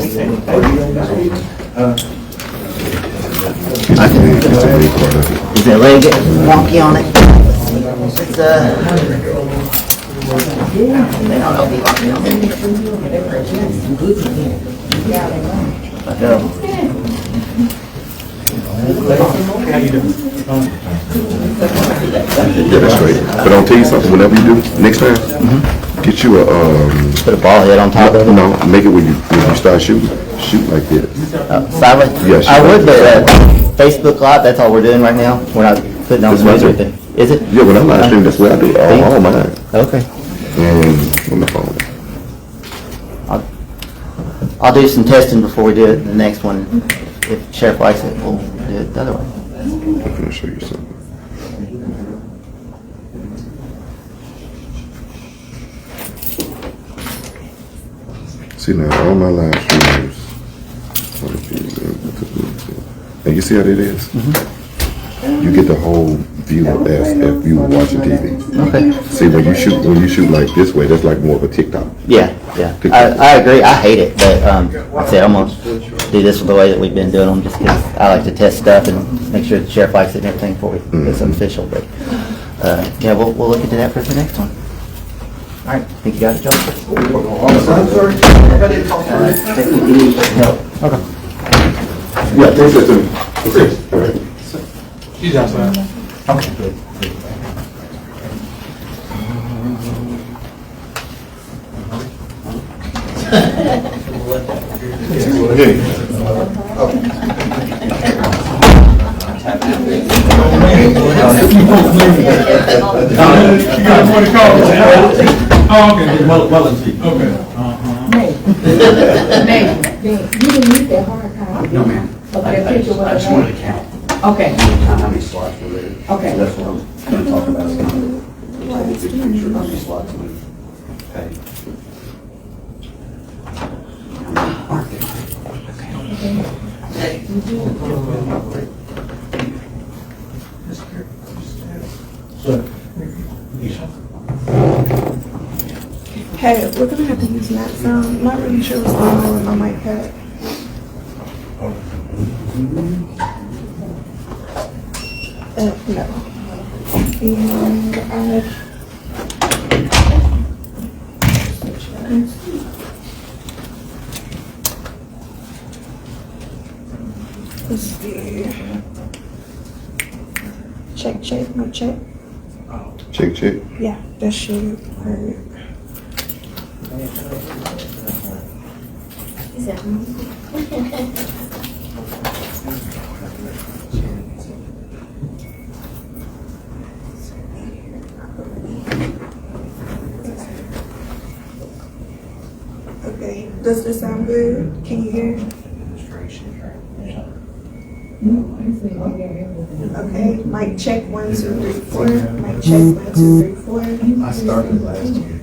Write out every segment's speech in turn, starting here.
Is that leg wonky on it? It's they don't know if he wonky on Yeah, that's great. But I'll tell you something, whenever you do, next time, get you a, put a ball head on top of it? no, make it when you start shooting, shoot like this. Sideways? Yeah, shoot I would, like but Facebook Live, that's all we're doing right now. We're not putting on the news or anything. Is it? Yeah, when I'm live streaming, that's what I do, all mine. Okay. And on the phone. I'll do some testing before we do it the next one. If Sheriff likes it, we'll do it the other way. I'm gonna show you something. See now, all my live streams. And you see how that is? You get the whole view as if you were watching TV. Okay. See, when you shoot like this way, that's like more of a TikTok. Yeah. I agree. I hate it, but like I said, I'm gonna do this the way that we've been doing them, just because I like to test stuff and make sure the sheriff likes it and everything before we get something official. But yeah, we'll look into that for the next one. All right. Think you got it, Joe? Okay. Yeah, take that to me. Okay. She's outside. Okay. Good. Name. You didn't use that hard copy. No, ma'am. Okay, a picture with I just wanted to count Okay, how many slots were there. okay. That's what I'm going to talk about. Take a picture of how many slots we paid. Hey, we're gonna have to use that sound. Not really sure what's going on with my mic pad. No. And let's see. Check, no check. Check. Yeah, that should work. Okay, does this sound good? Can you hear? Okay, mic check 1, 2, 3, 4. Mic check 1, 2, 3, 4. I started last year.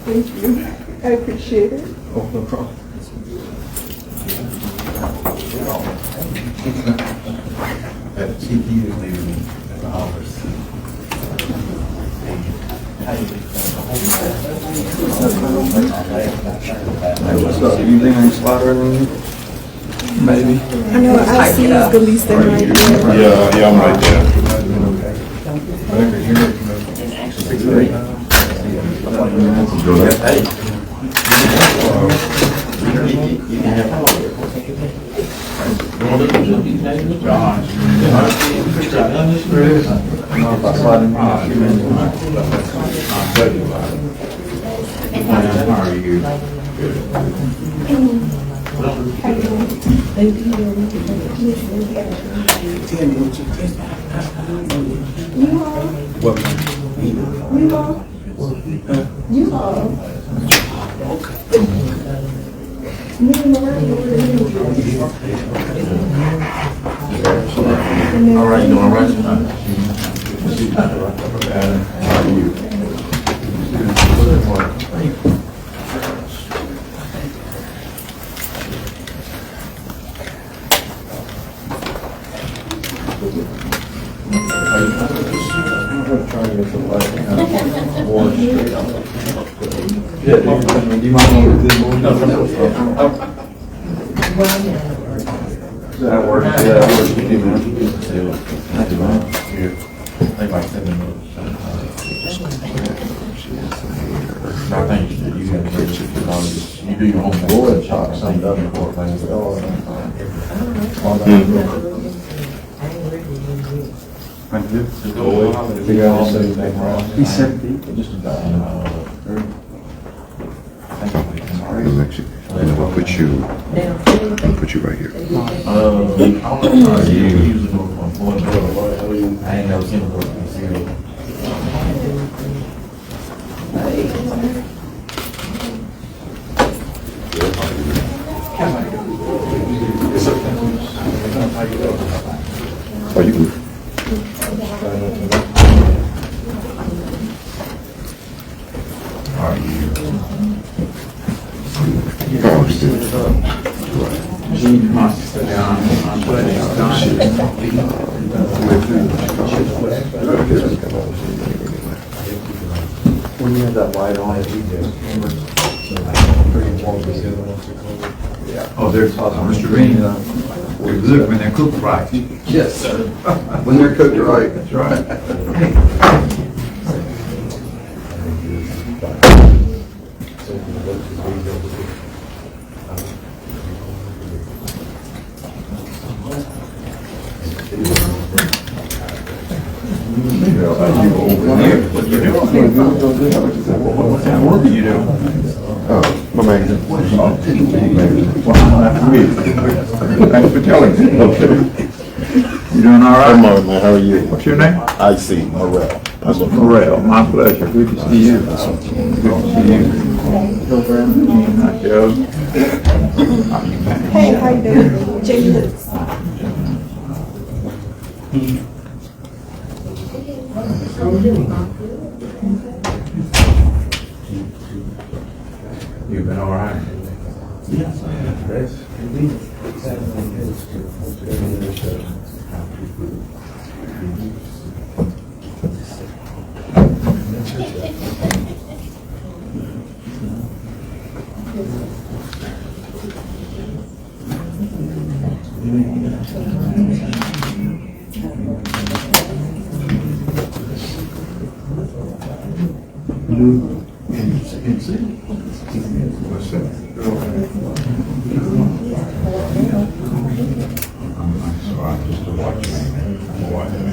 Thank you. I appreciate it. Oh, no problem. That CPU is leaving at the office. What's up? Anything on your spot or anything? Maybe. I know I see is the least thing right there. Yeah, I'm right there. All right, you doing all right? Yeah, do you mind moving this board? That works, yeah, that works. Thank you, man. Like 7 minutes. I think you have to you do your own board and talk some other board things. He's 70. Just about. We'll put you right here. I ain't never seen a board be serious. Oh, you can. When you have that light on, it Oh, they're, Mr. Green, they're good when they're cooked right. Yes, sir. When they're cooked right. That's right. What kind of work do you do? My man. Thanks for telling me. Okay. You doing all right? I'm all right, man. How are you? What's your name? I see. Morrell. Morrell, my pleasure. Good to see you. Good to see you. Nice job. Hey, how you doing? Jamie. You've been all right? What's that? I'm sorry, just to watch me. I'm watching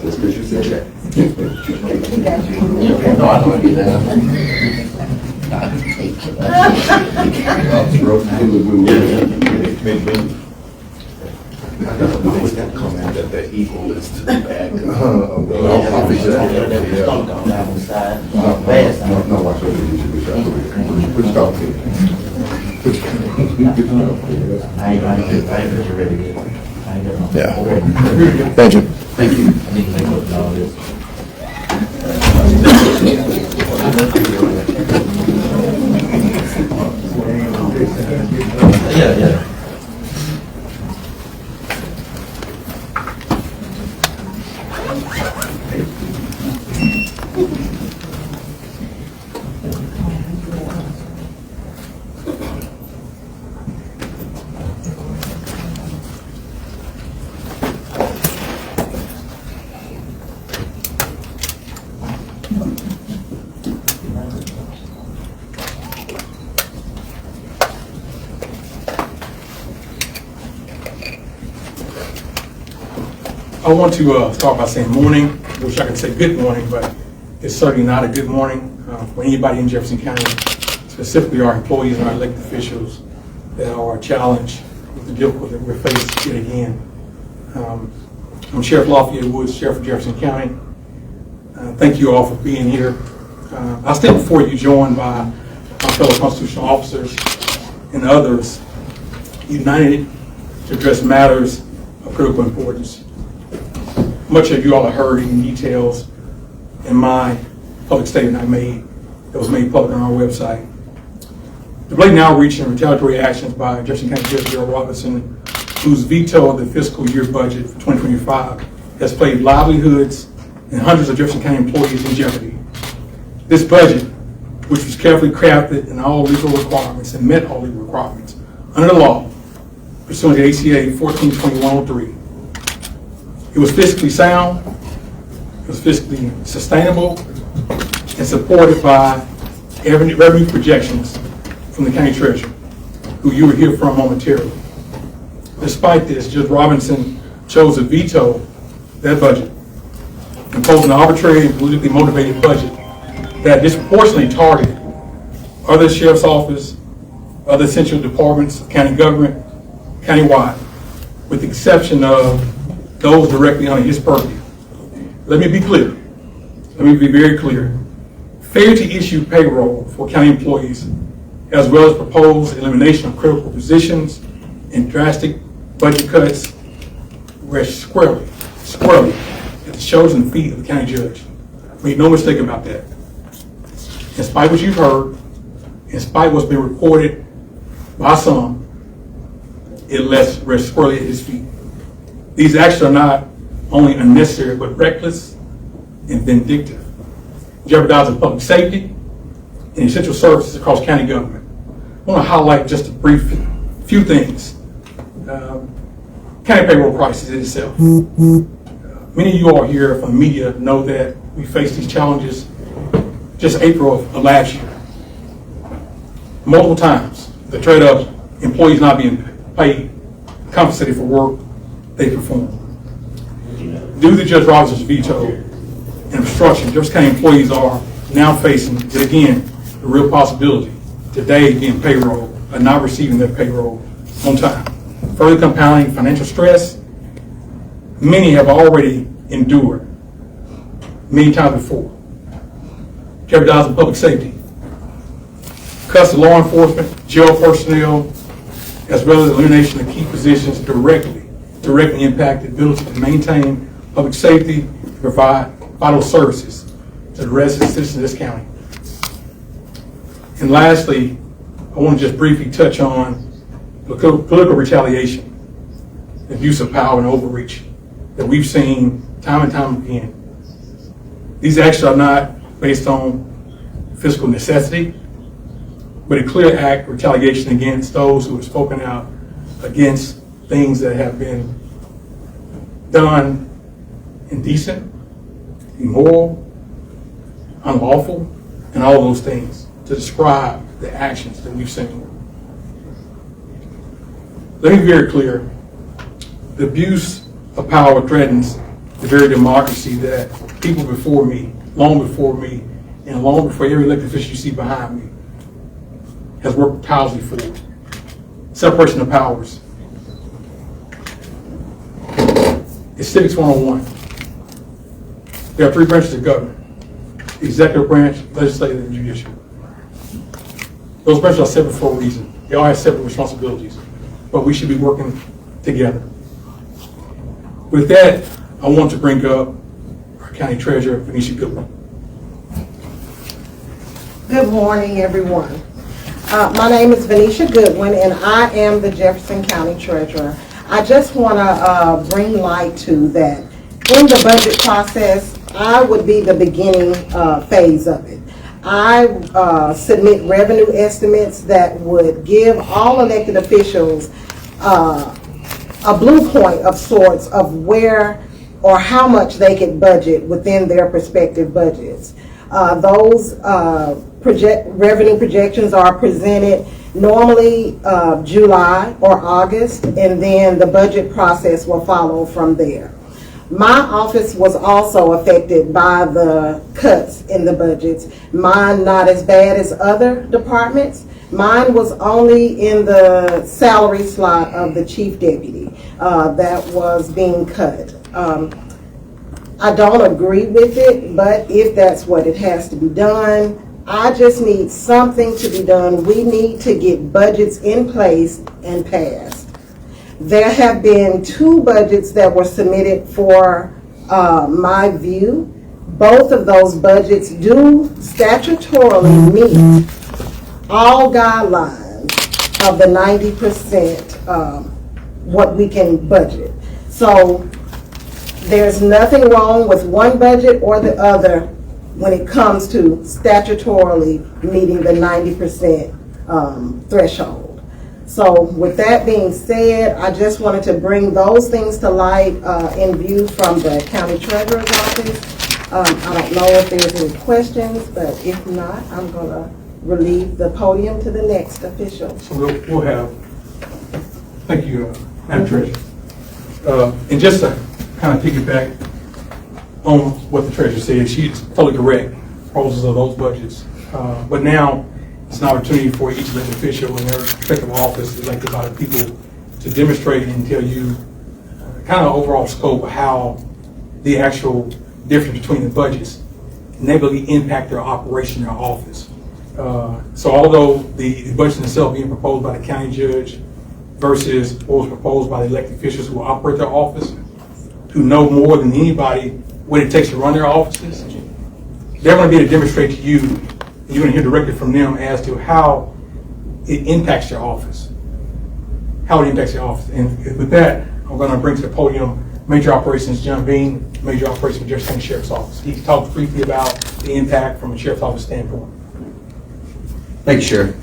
That's because you said that. No, I don't do that. Always got to come out that the equal is to the back. No, watch what you should put stop here. I ain't ready. Yeah. Thank you. Thank you. I need to take a look at all this. Yeah. I want to start by saying morning. I wish I could say good morning, but it's certainly not a good morning for anybody in Jefferson County, specifically our employees and our elected officials that are challenged with the difficulty that we're faced yet again. I'm Sheriff Lafayette Woods, Sheriff of Jefferson County. Thank you all for being here. I stand before you joined by my fellow constitutional officers and others united to address matters of critical importance. Much of you all have heard in details in my public statement I made that was made public on our website. The blatant outreach and retaliatory actions by Jefferson County Judge Bill Robinson whose veto of the fiscal year budget for 2025 has placed livelihoods and hundreds of Jefferson County employees in jeopardy. This budget, which was carefully crafted in all legal requirements and met all legal requirements under the law, pursuant to ACA 142103. It was fiscally sound, it was fiscally sustainable, and supported by revenue projections from the county treasurer, who you will hear from momentarily. Despite this, Judge Robinson chose to veto that budget, imposing an arbitrary and politically motivated budget that disproportionately targeted other sheriff's office, other essential departments of county government, countywide, with the exception of those directly under his purview. Let me be clear. Let me be very clear. Failure to issue payroll for county employees, as well as proposed elimination of critical positions and drastic budget cuts, were squarely at the chosen feet of the county judge. Make no mistake about that. In spite of what you've heard, in spite of what's been reported by some, it rests squarely at his feet. These actions are not only unnecessary, but reckless and vindictive, jeopardizing public safety and essential services across county government. I want to highlight just a brief few things. County payroll crisis in itself. Many of you all here from the media know that we faced these challenges just April of last year. Multiple times, the trade of employees not being paid, compensated for work they perform. Due to Judge Robinson's veto and obstruction, Jefferson County employees are now facing, yet again, the real possibility today being payroll or not receiving their payroll on time. Further compounding financial stress many have already endured many times before. Jeopardizing public safety. Cuts to law enforcement, jail personnel, as well as elimination of key positions directly impact the ability to maintain public safety, to provide vital services to the residents and citizens of this county. And lastly, I want to just briefly touch on political retaliation, abuse of power and overreach that we've seen time and time again. These actions are not based on fiscal necessity, but a clear act of retaliation against those who have spoken out against things that have been done indecent, immoral, unlawful, and all those things to describe the actions that we've seen. Let me be very clear. The abuse of power threatens the very democracy that people before me, long before me, and long before every elected official you see behind me, has worked tirelessly for. Separation of powers. It's Civics 101. There are three branches of government: the executive branch, legislative, and judicial. Those branches are separate for a reason. They all have separate responsibilities, but we should be working together. With that, I want to bring up our county treasurer, Venetia Goodwin. Good morning, everyone. My name is Venetia Goodwin, and I am the Jefferson County Treasurer. I just want to bring light to that. In the budget process, I would be the beginning phase of it. I submit revenue estimates that would give all elected officials a blue point of sorts of where or how much they could budget within their respective budgets. Those revenue projections are presented normally July or August, and then the budget process will follow from there. My office was also affected by the cuts in the budgets. Mine not as bad as other departments. Mine was only in the salary slot of the chief deputy that was being cut. I don't agree with it, but if that's what it has to be done, I just need something to be done. We need to get budgets in place and passed. There have been 2 budgets that were submitted for my view. Both of those budgets do statutorily meet all guidelines of the 90% what we can budget. So there's nothing wrong with one budget or the other when it comes to statutorily meeting the 90% threshold. So with that being said, I just wanted to bring those things to light in view from the county treasurer's office. I don't know if there's any questions, but if not, I'm going to relieve the podium to the next official. So we'll have, thank you, Madam Treasurer. And just to kind of piggyback on what the treasurer said, she's totally correct, proposals of those budgets. But now it's an opportunity for each elected official in their respective office elected by the people to demonstrate and tell you kind of overall scope of how the actual difference between the budgets negatively impact their operation in their office. So although the budget itself being proposed by the county judge versus what was proposed by the elected officials who operate their office, who know more than anybody what it takes to run their offices, they're going to be able to demonstrate to you, and you're going to hear directly from them as to how it impacts your office. How it impacts your office. And with that, I'm going to bring to the podium Major Operations John Bean, Major Operations Jefferson County Sheriff's Office. He talked briefly about the impact from a Sheriff's Office standpoint. Thank you, Sheriff.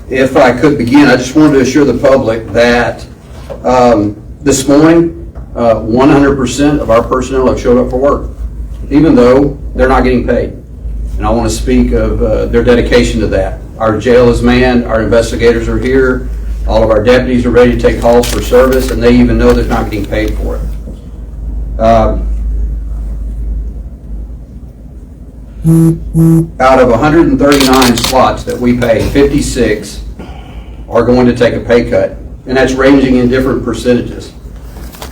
If I could begin, I just wanted to assure the public that this morning, 100% of our personnel have showed up for work, even though they're not getting paid. And I want to speak of their dedication to that. Our jail is manned, our investigators are here, all of our deputies are ready to take calls for service, and they even know they're not getting paid for it. Out of 139 slots that we pay, 56 are going to take a pay cut, and that's ranging in different percentages.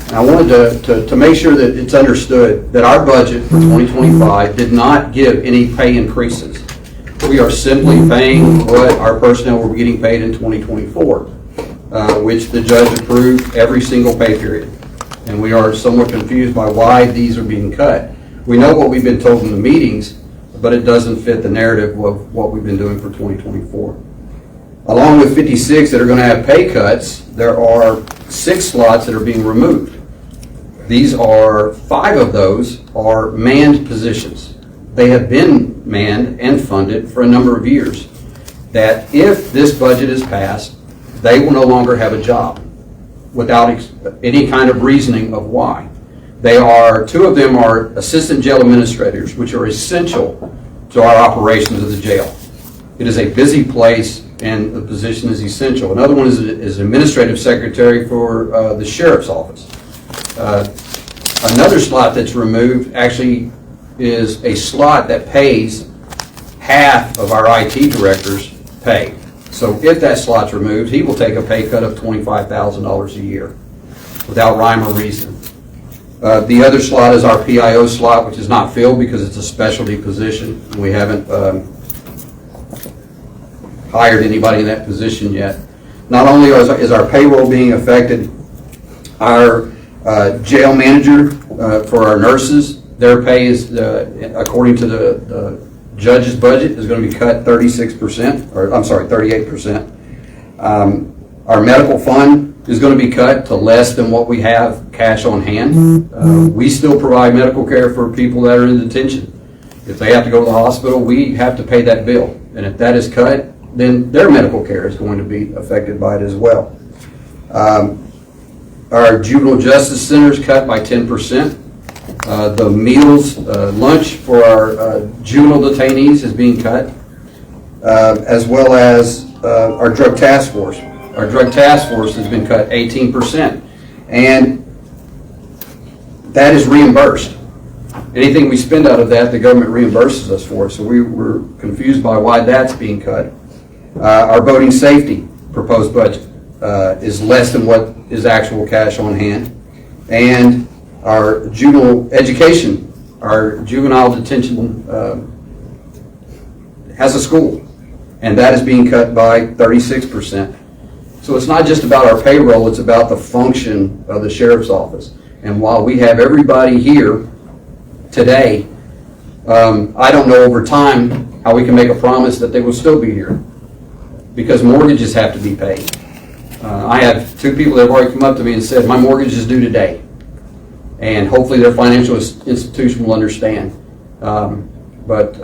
And I wanted to make sure that it's understood that our budget for 2025 did not give any pay increases. We are simply paying what our personnel were getting paid in 2024, which the judge approved every single pay period. And we are somewhat confused by why these are being cut. We know what we've been told in the meetings, but it doesn't fit the narrative of what we've been doing for 2024. Along with 56 that are going to have pay cuts, there are 6 slots that are being removed. These are 5 of those are manned positions. They have been manned and funded for a number of years. That if this budget is passed, they will no longer have a job without any kind of reasoning of why. They are, 2 of them are assistant jail administrators, which are essential to our operations of the jail. It is a busy place and the position is essential. Another one is administrative secretary for the sheriff's office. Another slot that's removed actually is a slot that pays half of our IT director's pay. So if that slot's removed, he will take a pay cut of $25,000 a year without rhyme or reason. The other slot is our PIO slot, which is not filled because it's a specialty position. We haven't hired anybody in that position yet. Not only is our payroll being affected, our jail manager for our nurses, their pay is, according to the judge's budget, is going to be cut 36%, or I'm sorry, 38%. Our medical fund is going to be cut to less than what we have cash on hand. We still provide medical care for people that are in detention. If they have to go to the hospital, we have to pay that bill. And if that is cut, then their medical care is going to be affected by it as well. Our juvenile justice center is cut by 10%. The meals, lunch for our juvenile detainees is being cut, as well as our drug task force. Our drug task force has been cut 18%, and that is reimbursed. Anything we spend out of that, the government reimburses us for. So we were confused by why that's being cut. Our boating safety proposed budget is less than what is actual cash on hand. And our juvenile education, our juvenile detention has a school, and that is being cut by 36%. So it's not just about our payroll, it's about the function of the sheriff's office. And while we have everybody here today, I don't know over time how we can make a promise that they will still be here, because mortgages have to be paid. I have two people that have already come up to me and said, my mortgage is due today. And hopefully their financial institution will understand. But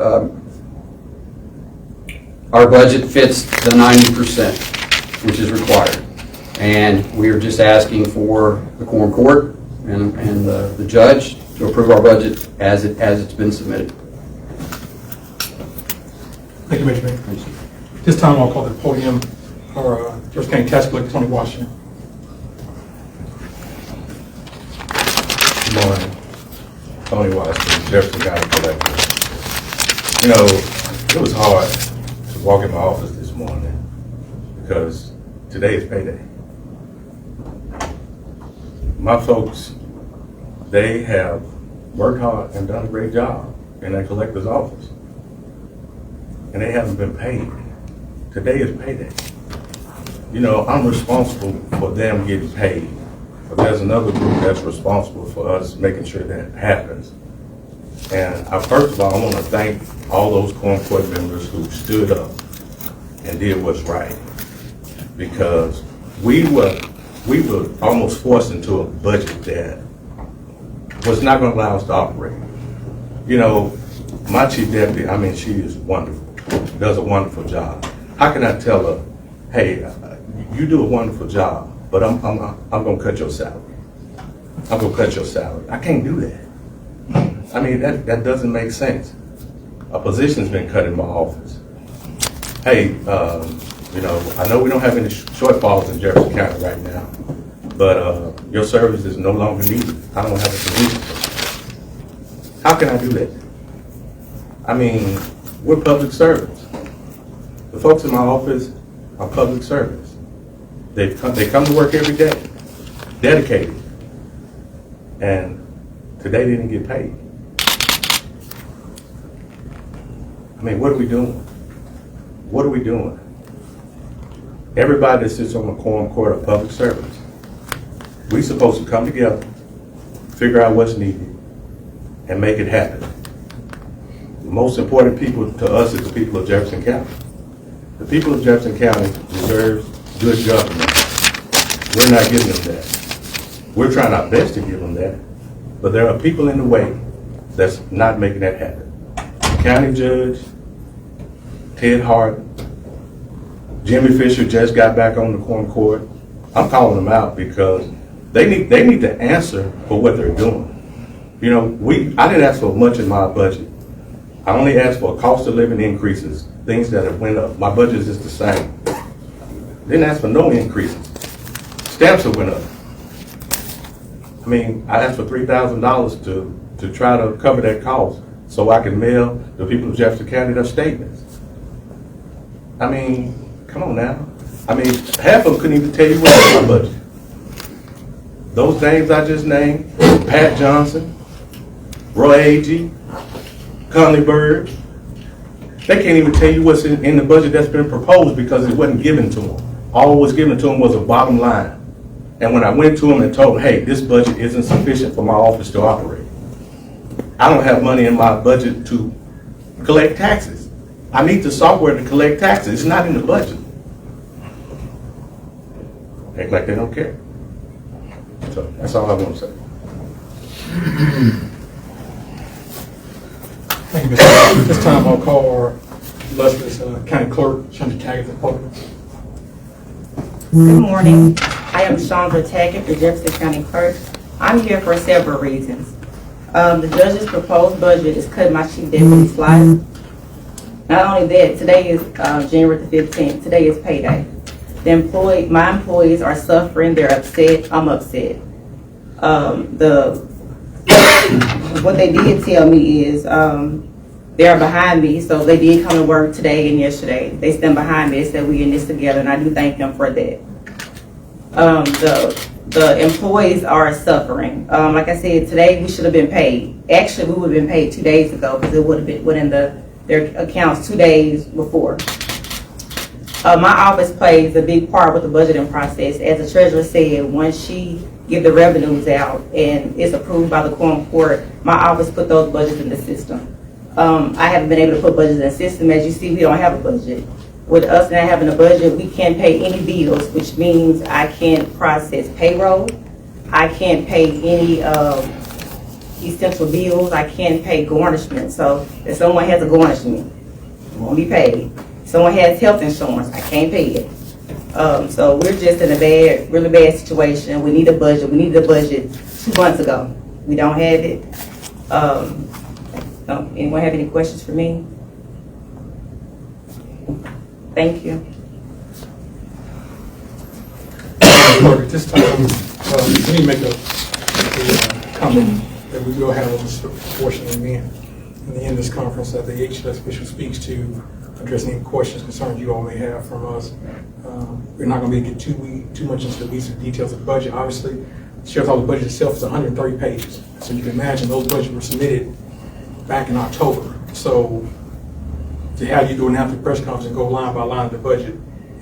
our budget fits the 90%, which is required. And we are just asking for the quorum court and the judge to approve our budget as it's been submitted. Thank you, Mr. Mayor. This time I'll call the podium our Jefferson County Tax Collector, Tony Washington. Good morning. Tony Washington, Jefferson County Collector. You know, it was hard to walk in my office this morning because today is payday. My folks, they have worked hard and done a great job in that collector's office. And they haven't been paid. Today is payday. You know, I'm responsible for them getting paid. But there's another group that's responsible for us making sure that happens. And first of all, I want to thank all those quorum court members who stood up and did what's right. Because we were almost forced into a budget that was not going to allow us to operate. You know, my chief deputy, I mean, she is wonderful, does a wonderful job. How can I tell her, hey, you do a wonderful job, but I'm going to cut your salary. I'm going to cut your salary. I can't do that. I mean, that doesn't make sense. A position's been cut in my office. Hey, you know, I know we don't have any shortfalls in Jefferson County right now, but your service is no longer needed. I don't have a position. How can I do that? I mean, we're public servants. The folks in my office are public servants. They come to work every day, dedicated, and today they didn't get paid. I mean, what are we doing? What are we doing? Everybody that sits on the quorum court are public servants. We're supposed to come together, figure out what's needed, and make it happen. The most important people to us is the people of Jefferson County. The people of Jefferson County deserve good government. We're not giving them that. We're trying our best to give them that, but there are people in the way that's not making that happen. County Judge Ted Hart, Jimmy Fisher just got back on the quorum court. I'm calling them out because they need to answer for what they're doing. You know, I didn't ask for much in my budget. I only asked for cost of living increases, things that have went up. My budget is the same. Didn't ask for no increases. Stamps have went up. I mean, I asked for $3,000 to try to cover that cost so I can mail the people of Jefferson County their statements. I mean, come on now. I mean, half of them couldn't even tell you what's in my budget. Those names I just named, Pat Johnson, Roy Agee, Conley Bird, they can't even tell you what's in the budget that's been proposed because it wasn't given to them. All was given to them was a bottom line. And when I went to them and told them, hey, this budget isn't sufficient for my office to operate. I don't have money in my budget to collect taxes. I need the software to collect taxes. It's not in the budget. Act like they don't care. So that's all I want to say. Thank you, Mr. Mayor. At this time I'll call our illustrious County Clerk, Chandra Taggart, to the podium. Good morning. I am Chandra Taggart, the Jefferson County Clerk. I'm here for several reasons. The judge's proposed budget is cutting my chief deputy's slot. Not only that, today is January the 15th. Today is payday. My employees are suffering. They're upset. I'm upset. What they did tell me is they're behind me, so they did come to work today and yesterday. They stand behind me. They said we in this together, and I do thank them for that. The employees are suffering. Like I said, today we should have been paid. Actually, we would have been paid 2 days ago because it would have been in their accounts 2 days before. My office plays a big part with the budgeting process. As the treasurer said, once she give the revenues out and it's approved by the quorum court, my office put those budgets in the system. I haven't been able to put budgets in the system. As you see, we don't have a budget. with us not having a budget, we can't pay any bills, which means I can't process payroll. I can't pay any essential bills. I can't pay garnishment. So if someone has a garnishment, it won't be paid. Someone has health insurance, I can't pay it. So we're just in a really bad situation. We need a budget. We needed a budget 2 months ago. We don't have it. Anyone have any questions for me? Thank you. At this time, let me make a comment that we will have on this portion in the end of this conference that the HLS official speaks to, address any questions, concerns you all may have from us. We're not going to be able to get too much into the weeds and details of the budget. Obviously, the Sheriff's Office budget itself is 130 pages. So you can imagine those budgets were submitted back in October. So to have you do an after press conference and go line by line of the budget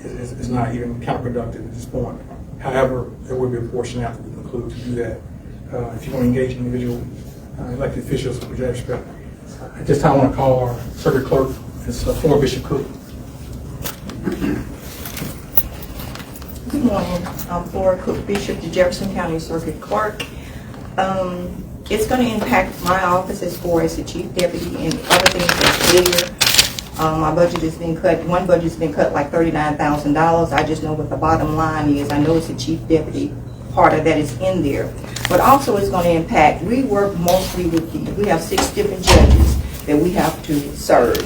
is not even counterproductive at this point. However, there will be a portion after we conclude to do that. If you want to engage individual elected officials with that respect. At this time, I want to call our circuit clerk, it's former Bishop Cook. Good morning. I'm Flora Cook Bishop, the Jefferson County Circuit Clerk. It's going to impact my office as far as the chief deputy and other things that's there. My budget has been cut. One budget's been cut like $39,000. I just know what the bottom line is. I know it's the chief deputy part of that is in there. But also it's going to impact, we work mostly with we have 6 different judges that we have to serve,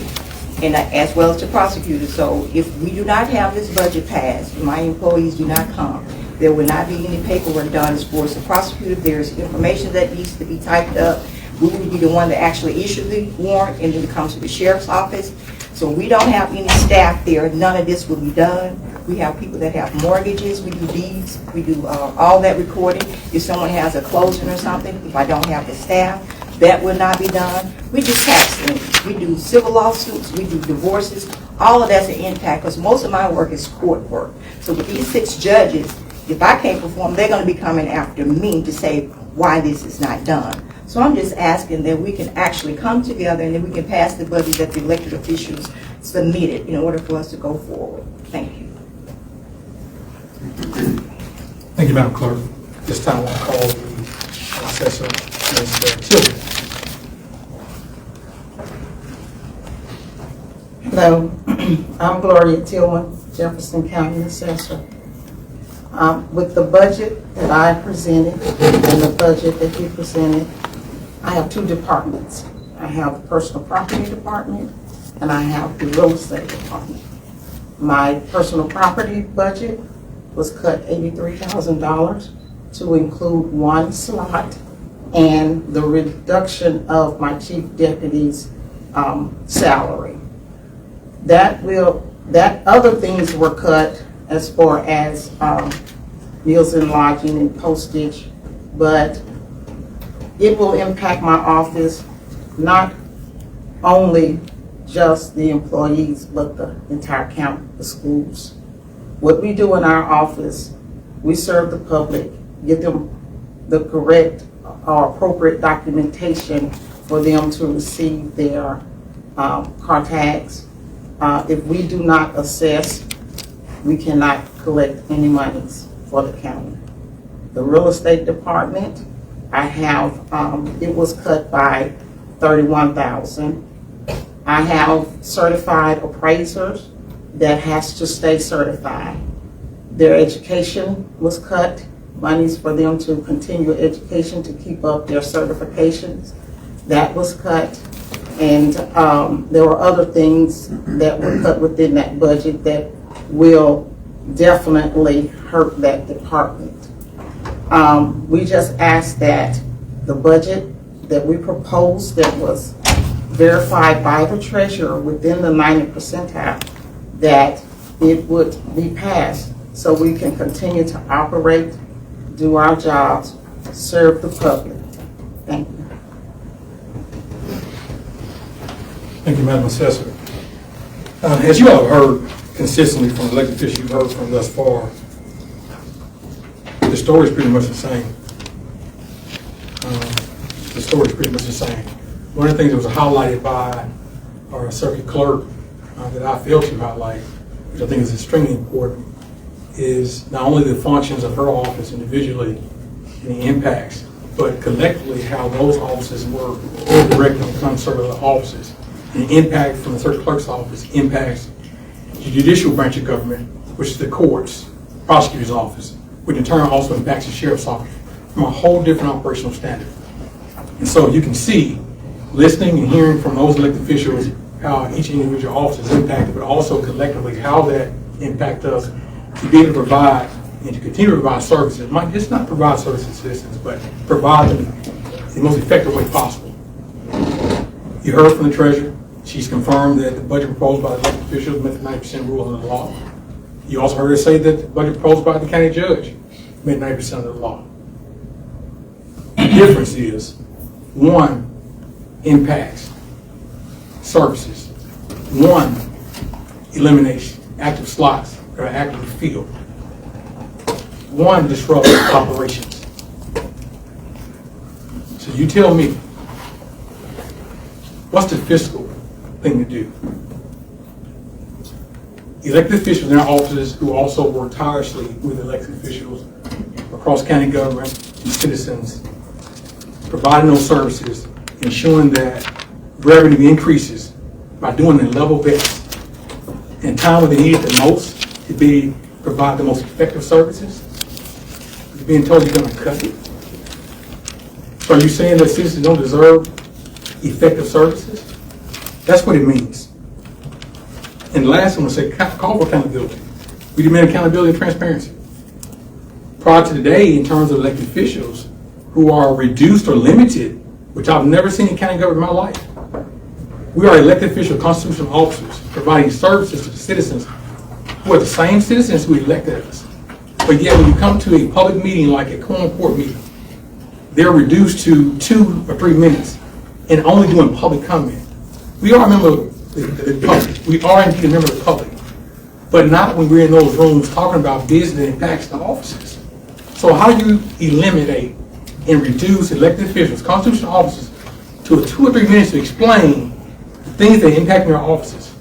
and as well as the prosecutor. So if we do not have this budget passed, my employees do not come, there will not be any paperwork done as far as the prosecutor. There's information that needs to be typed up. We will be the one that actually issue the warrant, and then it comes to the sheriff's office. So we don't have any staff there. None of this will be done. We have people that have mortgages. We do deeds. We do all that recording. If someone has a closing or something, if I don't have the staff, that will not be done. We do tax, we do civil lawsuits, we do divorces. All of that's an impact because most of my work is court work. So with these 6 judges, if I can't perform, they're going to be coming after me to say why this is not done. So I'm just asking that we can actually come together and then we can pass the budget that the elected officials submitted in order for us to go forward. Thank you. Thank you, Madam Clerk. This time I'll call the assessor, Ms. Tillman. Hello, I'm Gloria Tillman, Jefferson County Assessor. With the budget that I presented and the budget that you presented, I have 2 departments. I have the personal property department and I have the real estate department. My personal property budget was cut $83,000 to include 1 slot and the reduction of my chief deputy's salary. That other things were cut as far as meals and lodging and postage, but it will impact my office, not only just the employees, but the entire county, the schools. What we do in our office, we serve the public, give them the correct or appropriate documentation for them to receive their car tax. If we do not assess, we cannot collect any monies for the county. The real estate department, I have, it was cut by $31,000. I have certified appraisers that has to stay certified. Their education was cut, monies for them to continue education to keep up their certifications. That was cut. And there were other things that were cut within that budget that will definitely hurt that department. We just asked that the budget that we proposed that was verified by the treasurer within the 90th percentile, that it would be passed so we can continue to operate, do our jobs, serve the public. Thank you. Thank you, Madam Assessor. As you all have heard consistently from the elected officials you've heard from thus far, the story is pretty much the same. The story is pretty much the same. One of the things that was highlighted by our circuit clerk that I failed to highlight which I think is extremely important, is not only the functions of her office individually and the impacts, but collectively how those offices work directly on concert of the offices. And the impact from the circuit clerk's office impacts the judicial branch of government, which is the courts, prosecutor's office, which in turn also impacts the sheriff's office from a whole different operational standard. And so you can see, listening and hearing from those elected officials, how each individual office is impacted, but also collectively how that impacts us to be able to provide and to continue to provide services. Might just not provide services to citizens, but provide them the most effective way possible. You heard from the treasurer. She's confirmed that the budget proposed by the elected officials met the 90% rule under the law. You also heard her say that the budget proposed by the county judge met 90% of the law. The difference is, one impacts services. One eliminates active slots that are actively filled. One disrupts operations. So you tell me, what's the fiscal thing to do? Elected officials in our offices who also work tirelessly with elected officials across county government and citizens, providing those services, ensuring that revenue increases by doing the level best in time when they need it the most to provide the most effective services. You're being told you're going to cut it. So are you saying that citizens don't deserve effective services? That's what it means. And the last one, I say call for accountability. We demand accountability and transparency. Prior to today, in terms of elected officials who are reduced or limited, which I've never seen in county government in my life, we are elected official constitutional officers providing services to the citizens who are the same citizens who elected us. But yet when you come to a public meeting like a quorum court meeting, they're reduced to 2 or 3 minutes and only doing public comment. We are a member of the public. We are indeed a member of the public. But not when we're in those rooms talking about business that impacts the offices. So how do you eliminate and reduce elected officials, constitutional officers, to 2 or 3 minutes to explain the things that impact their offices?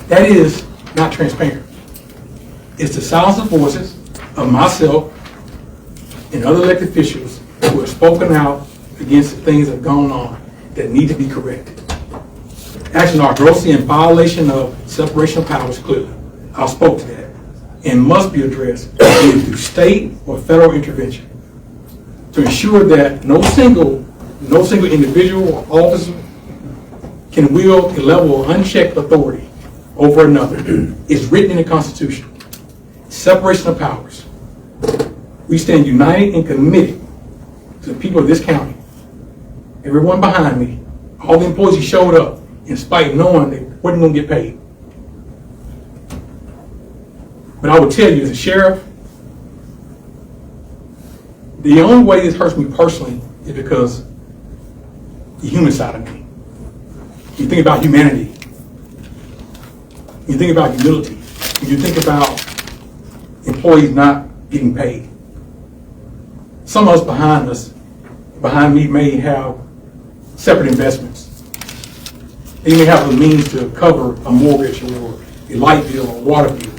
That is not transparent. It's to silence the voices of myself and other elected officials who have spoken out against the things that have gone on that need to be corrected. Actions are grossly in violation of separation of powers clearly. I spoke to that. And must be addressed either through state or federal intervention to ensure that no single individual or officer can wield a level of unchecked authority over another. It's written in the Constitution. Separation of powers. We stand united and committed to the people of this county. Everyone behind me, all the employees who showed up, in spite of knowing they weren't going to get paid. But I would tell you, as a sheriff, the only way this hurts me personally is because the human side of me. You think about humanity. You think about humility. You think about employees not getting paid. Some of us behind me may have separate investments. They may have the means to cover a mortgage or a light bill or water bill.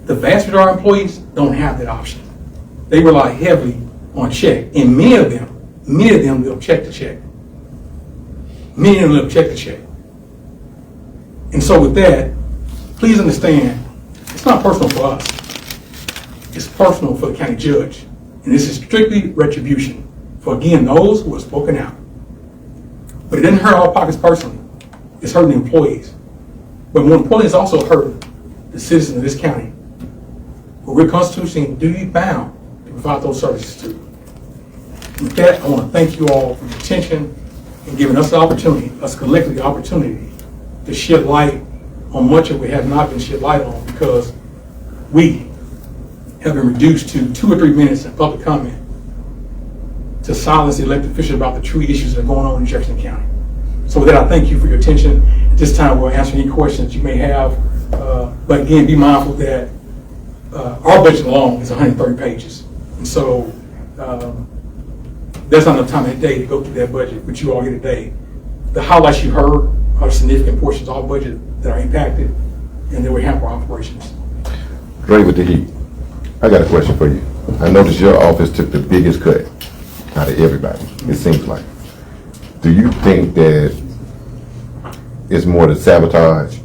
The vast majority of our employees don't have that option. They rely heavily on check, and many of them will check to check. Many of them will check to check. And so with that, please understand, it's not personal for us. It's personal for the county judge. And this is strictly retribution for, again, those who have spoken out. But it doesn't hurt our pockets personally. It's hurting the employees. But more importantly, it's also hurting the citizens of this county, who we're constitutionally duty bound to provide those services to. With that, I want to thank you all for your attention and giving us the opportunity, us collectively the opportunity, to shed light on much of what has not been shed light on because we have been reduced to 2 or 3 minutes in public comment to silence the elected officials about the true issues that are going on in Jefferson County. So with that, I thank you for your attention. At this time, we'll answer any questions you may have. But again, be mindful that our budget alone is 130 pages. And so there's not enough time in the day to go through that budget, which you all get today. The highlights you heard are significant portions of our budget that are impacted. and they would hamper operations. Dre with the heat. I got a question for you. I noticed your office took the biggest cut out of everybody, it seems like. Do you think that it's more to sabotage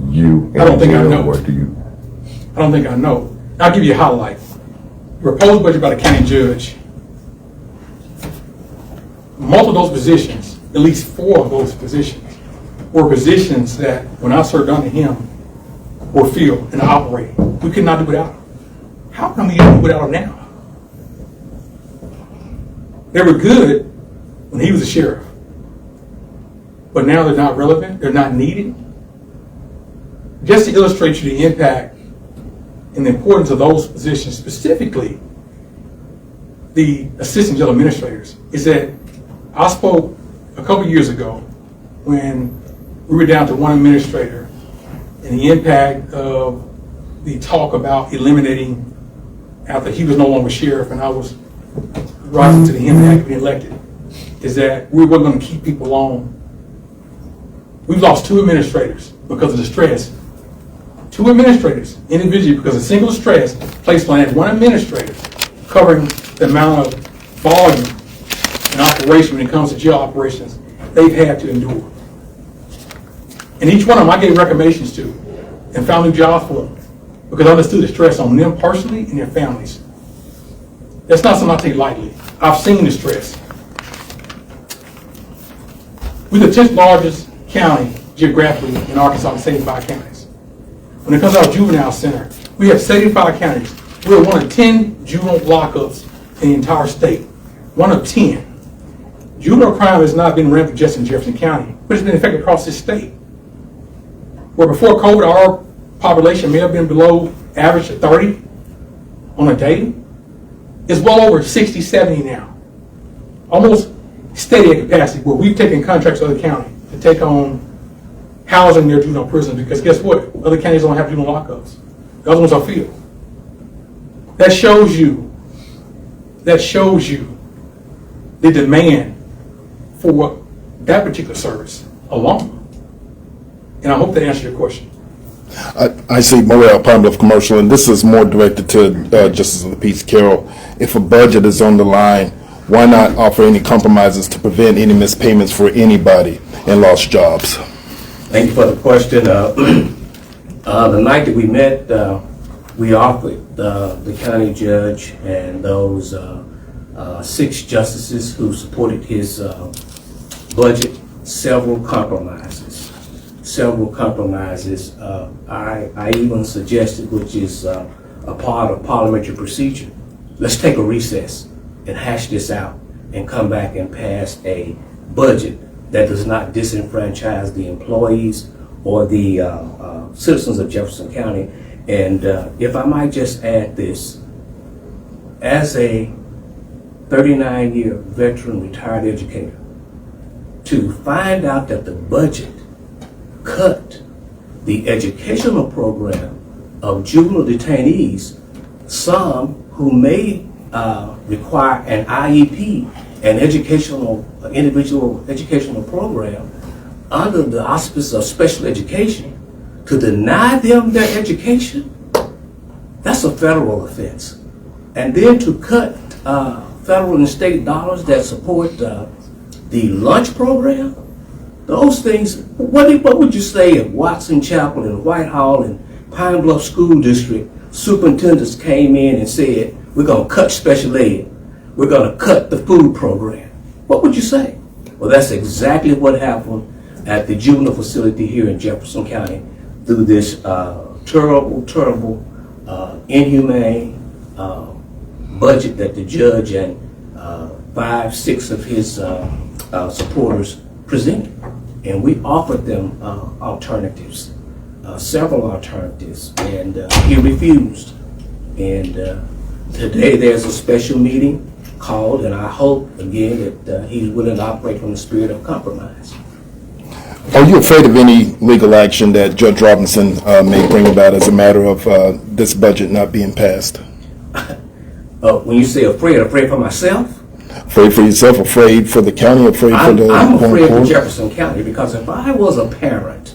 you and I don't think I jail, know. or do you? I don't think I know. I'll give you a highlight. Proposed budget by the county judge. Most of those positions, at least 4 of those positions, were positions that, when I served under him, were filled and operating. We could not do without them. How come we can do without them now? They were good when he was a sheriff, but now they're not relevant, they're not needed. Just to illustrate you the impact and the importance of those positions, specifically the assistant jail administrators, is that I spoke a couple years ago when we were down to 1 administrator and the impact of the talk about eliminating after he was no longer sheriff and I was rising to the him and being elected, is that we weren't going to keep people on. We've lost 2 administrators because of the stress. 2 administrators individually because of single stress placed on that 1 administrator covering the amount of volume and operation when it comes to jail operations they've had to endure. And each one of them I gave recommendations to and found new jobs for them because I understood the stress on them personally and their families. That's not something I take lightly. I've seen the stress. We're the 10th largest county geographically in Arkansas with 75 counties. When it comes to our juvenile center, we have 75 counties. We're one of 10 juvenile lockups in the entire state. One of 10. Juvenile crime has not been rampant just in Jefferson County, but it's been affected across this state. Where before COVID, our population may have been below average of 30 on a day. It's well over 60, 70 now. Almost steady at capacity, where we've taken contracts with other counties to take on housing their juvenile prisons, because guess what? Other counties don't have juvenile lockups. The other ones are filled. That shows you the demand for that particular service alone. And I hope that answers your question. I see Morel, Pine Bluff Commercial, and this is more directed to Justice of the Peace Carroll. If a budget is on the line, why not offer any compromises to prevent any missed payments for anybody and lost jobs? Thank you for the question. The night that we met, we offered the county judge and those 6 justices who supported his budget several compromises. I even suggested, which is a part of parliamentary procedure, let's take a recess and hash this out and come back and pass a budget that does not disenfranchise the employees or the citizens of Jefferson County. And if I might just add this, as a 39-year veteran retired educator, to find out that the budget cut the educational program of juvenile detainees, some who may require an IEP, an individual educational program, under the auspice of special education, to deny them their education, that's a federal offense. And then to cut federal and state dollars that support the lunch program, those things, what would you say if Watson Chapel and Whitehall and Pine Bluff School District superintendents came in and said, we're going to cut special ed, we're going to cut the food program? What would you say? Well, that's exactly what happened at the juvenile facility here in Jefferson County through this terrible, inhumane budget that the judge and 5, 6 of his supporters presented. And we offered them alternatives, several alternatives, and he refused. And today there's a special meeting called, and I hope, again, that he's willing to operate from the spirit of compromise. Are you afraid of any legal action that Judge Robinson may bring about as a matter of this budget not being passed? When you say afraid for myself? Afraid for yourself, afraid for the county, afraid for the I'm afraid for court? Jefferson County, because if I was a parent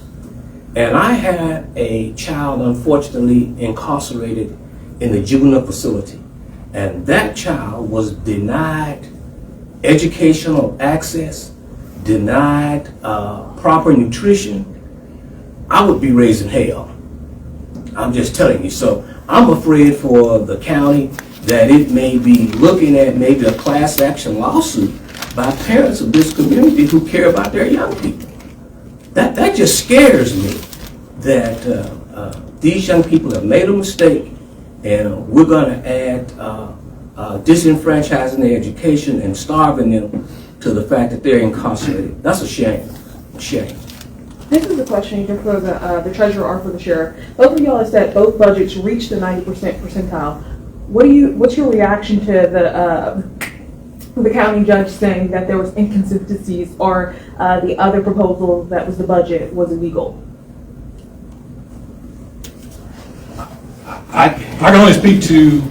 And I had a child unfortunately incarcerated in the juvenile facility. And that child was denied educational access, denied proper nutrition. I would be raising hell. I'm just telling you. So I'm afraid for the county that it may be looking at maybe a class action lawsuit by parents of this community who care about their young people. That just scares me that these young people have made a mistake and we're going to add disenfranchising their education and starving them to the fact that they're incarcerated. That's a shame. A shame. This is a question either for the treasurer or for the sheriff. Both of y'all have said both budgets reached the 90% percentile. What's your reaction to the county judge saying that there was inconsistencies or the other proposal that was the budget was illegal? I can only speak to,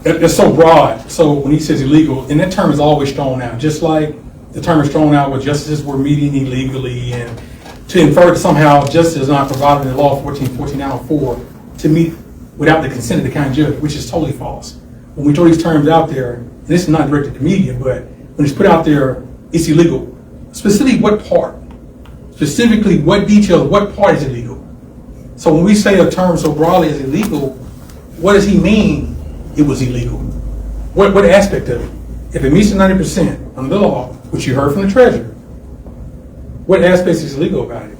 it's so broad, so when he says illegal, and that term is always thrown out, just like the term is thrown out where justices were meeting illegally, and to infer that somehow justice is not provided in law 144904 to meet without the consent of the county judge, which is totally false. When we throw these terms out there, and this is not directed to media, but when it's put out there, it's illegal. Specifically what part? Specifically what details, what part is illegal? So when we say a term so broadly as illegal, what does he mean it was illegal? What aspect of it? If it meets the 90% under the law, which you heard from the treasurer, what aspects is illegal about it?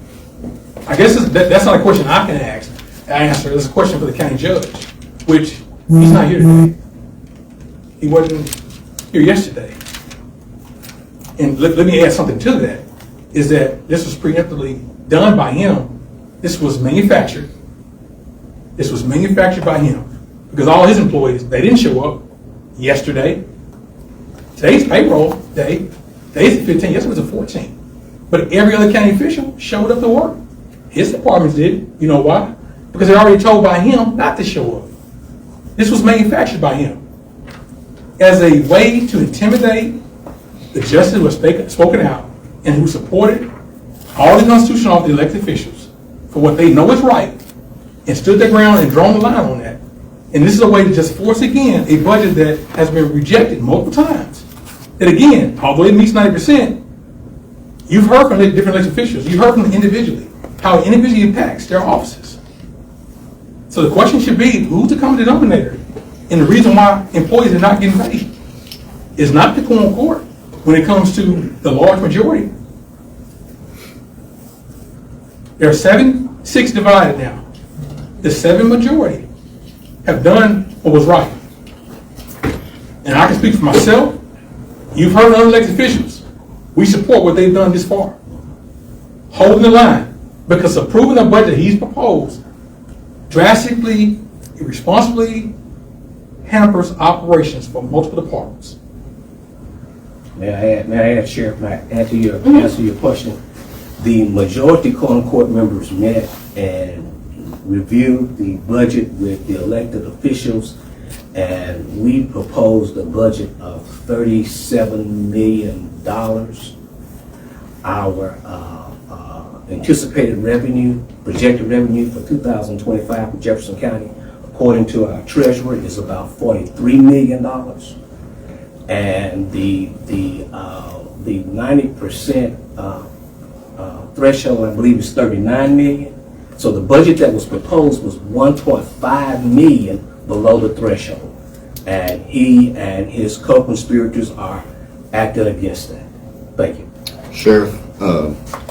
I guess that's not a question I can answer. It's a question for the county judge, which he's not here today. He wasn't here yesterday. And let me add something to that, is that this was preemptively done by him. This was manufactured. This was manufactured by him because all his employees, they didn't show up yesterday. Today's payroll day. Today's the 15th. Yesterday was the 14th. But every other county official showed up to work. His departments did. You know why? Because they're already told by him not to show up. This was manufactured by him as a way to intimidate the justices who have spoken out and who supported all the constitutional elected officials for what they know is right and stood their ground and drawn the line on that. And this is a way to just force again a budget that has been rejected multiple times. That again, although it meets 90%, you've heard from the different elected officials, you've heard from them individually, how it individually impacts their offices. So the question should be, who's the common denominator? And the reason why employees are not getting paid is not the quorum court when it comes to the large majority. There are 7-6 divided now. The 7 majority have done what was right. And I can speak for myself. You've heard other elected officials. We support what they've done this far. Holding the line. Because approving a budget he's proposed drastically, irresponsibly hampers operations for multiple departments. May I add, Sheriff, may I add to answer your question? The majority court members met and reviewed the budget with the elected officials, and we proposed a budget of $37 million. Our anticipated revenue, projected revenue for 2025 for Jefferson County, according to our treasurer, is about $43 million. And the 90% threshold, I believe, is $39 million. So the budget that was proposed was $1.5 million below the threshold. And he and his co-conspirators are acting against that. Thank you. Sheriff,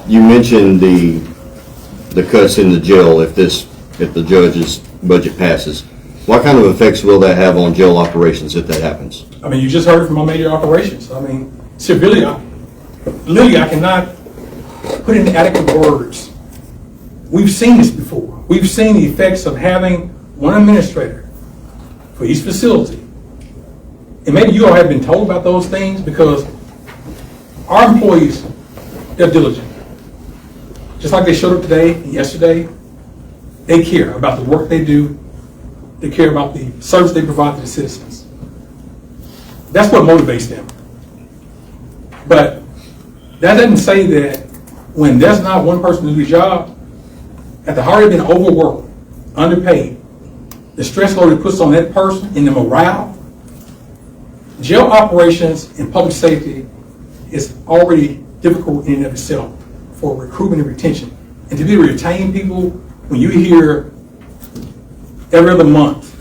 you mentioned the cuts in the jail if the judge's budget passes. What kind of effects will that have on jail operations if that happens? I mean, you just heard from our major operations. I mean, severely, literally, I cannot put in adequate words. We've seen this before. We've seen the effects of having one administrator for each facility. And maybe you all have been told about those things because our employees, they're diligent. Just like they showed up today and yesterday, they care about the work they do. They care about the service they provide to the citizens. That's what motivates them. But that doesn't say that when there's not one person to do the job, after already been overworked, underpaid, the stress load it puts on that person and the morale, jail operations and public safety is already difficult in and of itself for recruitment and retention. And to be able to retain people, when you hear every other month,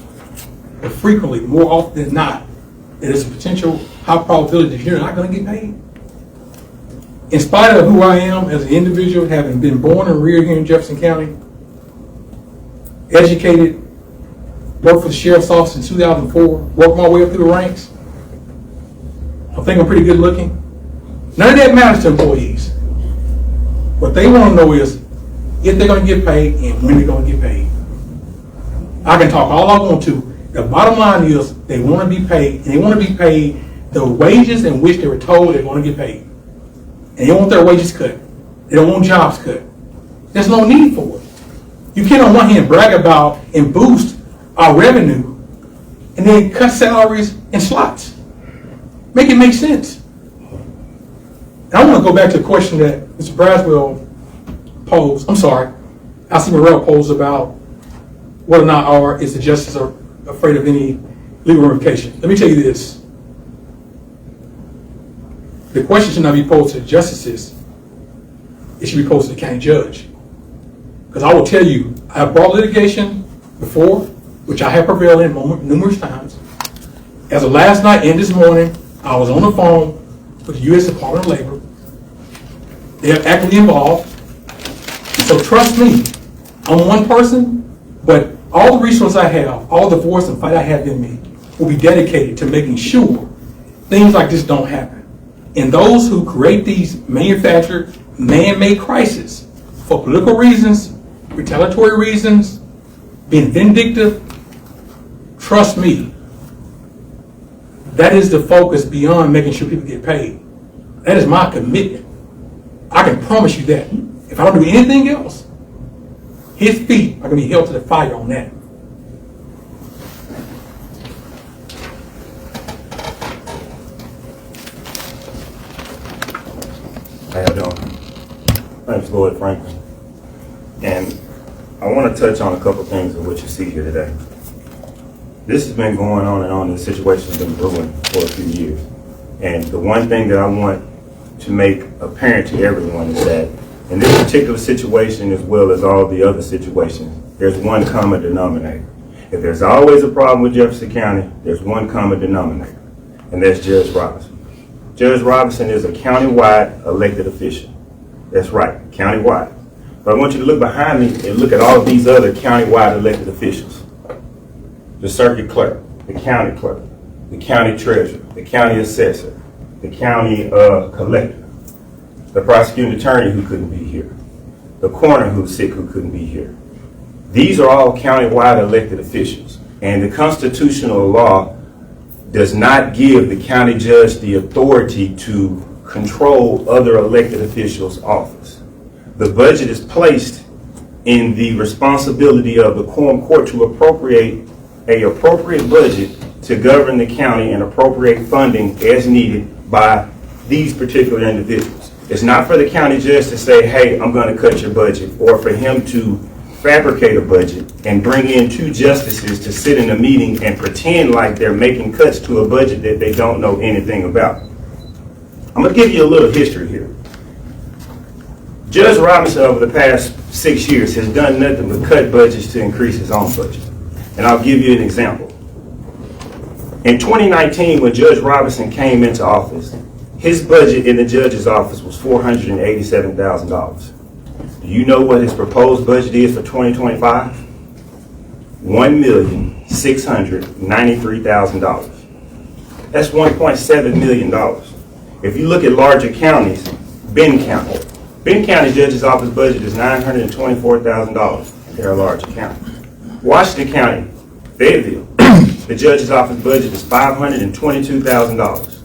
or frequently, more often than not, that there's a potential high probability that you're not going to get paid. In spite of who I am as an individual, having been born and reared here in Jefferson County, educated, worked for the sheriff's office in 2004, worked my way up through the ranks, I think I'm pretty good looking. None of that matters to employees. What they want to know is if they're going to get paid and when they're going to get paid. I can talk all I want to. The bottom line is they want to be paid, and they want to be paid the wages in which they were told they're going to get paid. And they don't want their wages cut. They don't want jobs cut. There's no need for it. You can't on one hand brag about and boost our revenue and then cut salaries and slots. Make it make sense. And I want to go back to a question that Mr. Braswell posed. I'm sorry. Alcee Morrell posed about whether or not is the justices are afraid of any legal ramification. Let me tell you this. The question should not be posed to the justices. It should be posed to the county judge. Because I will tell you, I have brought litigation before, which I have prevailed in numerous times. As of last night and this morning, I was on the phone with the U.S. Department of Labor. They are actively involved. So trust me, I'm one person, but all the resources I have, all the voice and fight I have in me will be dedicated to making sure things like this don't happen. And those who create these manufactured, man-made crises for political reasons, retaliatory reasons, being vindictive, trust me, that is the focus beyond making sure people get paid. That is my commitment. I can promise you that. If I don't do anything else, his feet are going to be held to the fire on that. How y'all doing? My name's Lloyd Franklin. And I want to touch on a couple things of what you see here today. This has been going on and the situation has been brewing for a few years. And the one thing that I want to make apparent to everyone is that in this particular situation, as well as all the other situations, there's one common denominator. If there's always a problem with Jefferson County, there's one common denominator, and that's Judge Robinson. Judge Robinson is a countywide elected official. That's right, countywide. But I want you to look behind me and look at all of these other countywide elected officials. The circuit clerk, the county clerk, the county treasurer, the county assessor, the county collector, the prosecuting attorney who couldn't be here, the coroner who's sick who couldn't be here. These are all countywide elected officials, and the constitutional law does not give the county judge the authority to control other elected officials' office. The budget is placed in the responsibility of the quorum court to appropriate an appropriate budget to govern the county and appropriate funding as needed by these particular individuals. It's not for the county judge to say, hey, I'm going to cut your budget, or for him to fabricate a budget and bring in two justices to sit in a meeting and pretend like they're making cuts to a budget that they don't know anything about. I'm going to give you a little history here. Judge Robinson over the past 6 years has done nothing but cut budgets to increase his own budget. And I'll give you an example. In 2019, when Judge Robinson came into office, his budget in the judge's office was $487,000. Do you know what his proposed budget is for 2025? $1,693,000. That's $1.7 million. If you look at larger counties, Benton County Judge's Office budget is $924,000. They're a larger county. Washington County, Fayetteville, the judge's office budget is $522,000.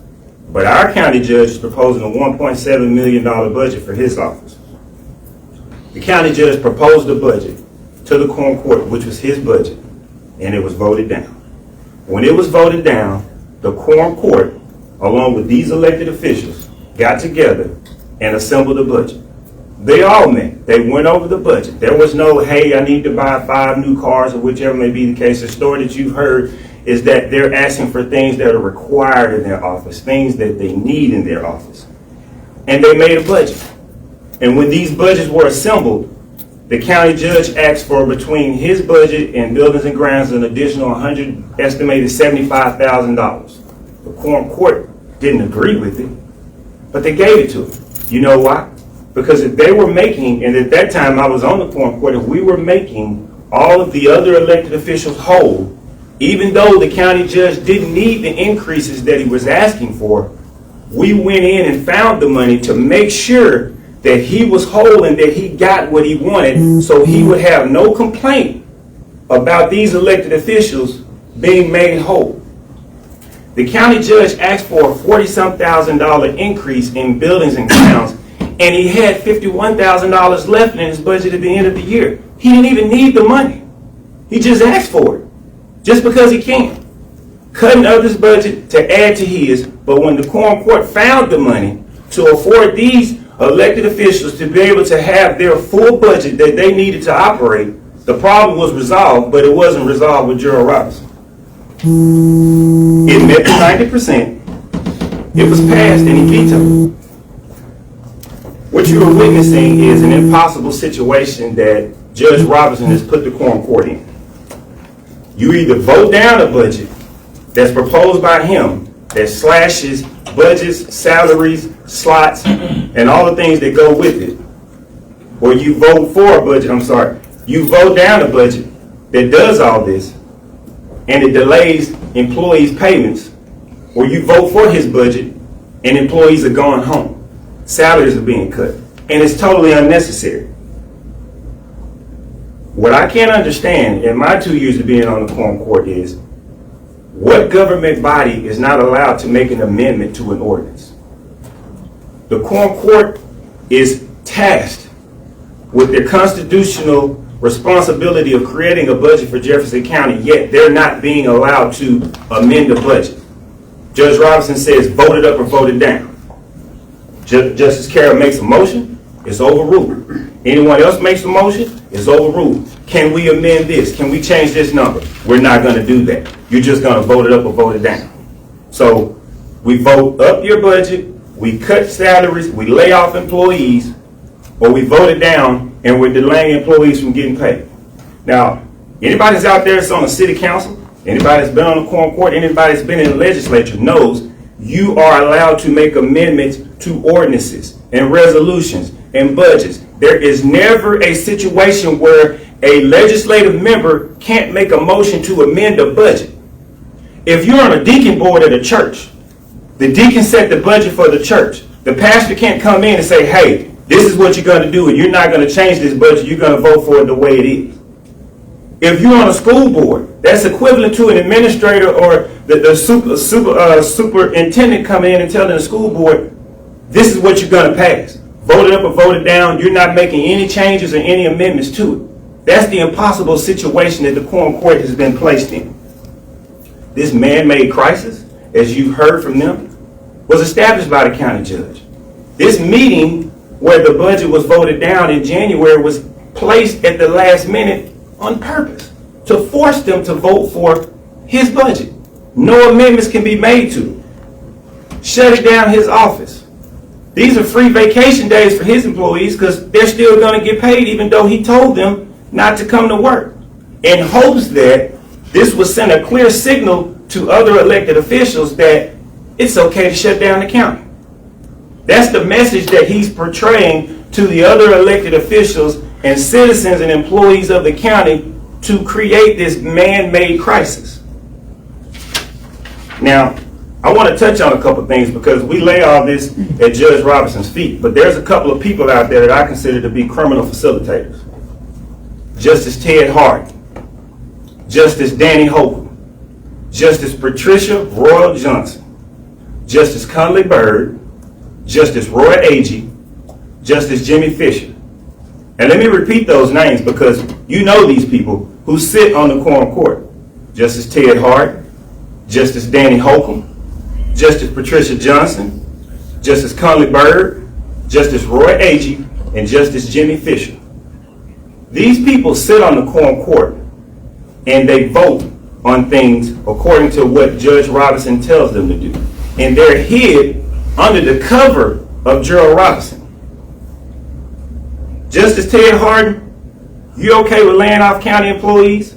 But our county judge is proposing a $1.7 million budget for his office. The county judge proposed a budget to the quorum court, which was his budget, and it was voted down. When it was voted down, the quorum court, along with these elected officials, got together and assembled a budget. They all met. They went over the budget. There was no, hey, I need to buy 5 new cars, or whichever may be the case. The story that you've heard is that they're asking for things that are required in their office, things that they need in their office. And they made a budget. And when these budgets were assembled, the county judge asked for, between his budget and buildings and grounds, an additional estimated $75,000. The quorum court didn't agree with it, but they gave it to him. You know why? Because if they were making, and at that time I was on the quorum court, if we were making all of the other elected officials whole, even though the county judge didn't need the increases that he was asking for, we went in and found the money to make sure that he was whole and that he got what he wanted, so he would have no complaint about these elected officials being made whole. The county judge asked for a $40,000 increase in buildings and grounds, and he had $51,000 left in his budget at the end of the year. He didn't even need the money. He just asked for it, just because he can. Cutting others' budget to add to his, but when the quorum court found the money to afford these elected officials to be able to have their full budget that they needed to operate, the problem was resolved, but it wasn't resolved with Gerald Robinson. It met the 90%. It was passed and he vetoed. What you are witnessing is an impossible situation that Judge Robinson has put the quorum court in. You either vote down a budget that's proposed by him that slashes budgets, salaries, slots, and all the things that go with it, or you vote for a budget, you vote down a budget that does all this and it delays employees' payments, or you vote for his budget and employees are going home. Salaries are being cut, and it's totally unnecessary. What I can't understand in my 2 years of being on the quorum court is, what government body is not allowed to make an amendment to an ordinance? The quorum court is tasked with their constitutional responsibility of creating a budget for Jefferson County, yet they're not being allowed to amend the budget. Judge Robinson says vote it up or vote it down. Justice Carroll makes a motion, it's overruled. Anyone else makes a motion, it's overruled. Can we amend this? Can we change this number? We're not going to do that. You're just going to vote it up or vote it down. So we vote up your budget, we cut salaries, we lay off employees, or we vote it down and we're delaying employees from getting paid. Now, anybody that's out there that's on the city council, anybody that's been on the quorum court, anybody that's been in the legislature knows you are allowed to make amendments to ordinances and resolutions and budgets. There is never a situation where a legislative member can't make a motion to amend a budget. If you're on a deacon board at a church, the deacon set the budget for the church. The pastor can't come in and say, hey, this is what you're going to do, and you're not going to change this budget. You're going to vote for it the way it is. If you're on a school board, that's equivalent to an administrator or the superintendent coming in and telling the school board, this is what you're going to pass. Vote it up or vote it down. You're not making any changes or any amendments to it. That's the impossible situation that the quorum court has been placed in. This man-made crisis, as you heard from them, was established by the county judge. This meeting where the budget was voted down in January was placed at the last minute on purpose to force them to vote for his budget. No amendments can be made to it. Shutting down his office. These are free vacation days for his employees because they're still going to get paid even though he told them not to come to work, in hopes that this would send a clear signal to other elected officials that it's okay to shut down the county. That's the message that he's portraying to the other elected officials and citizens and employees of the county to create this man-made crisis. Now, I want to touch on a couple things because we lay all this at Judge Robinson's feet, but there's a couple of people out there that I consider to be criminal facilitators. Justice Ted Hart, Justice Danny Holcomb, Justice Patricia Royal Johnson, Justice Conley Byrd, Justice Roy Agee, Justice Jimmy Fisher. And let me repeat those names because you know these people who sit on the quorum court. Justice Ted Hart, Justice Danny Holcomb, Justice Patricia Johnson, Justice Conley Byrd, Justice Roy Agee, and Justice Jimmy Fisher. These people sit on the court and they vote on things according to what Judge Robinson tells them to do. And they're hid under the cover of Gerald Robinson. Justice Ted Harden, you okay with laying off county employees?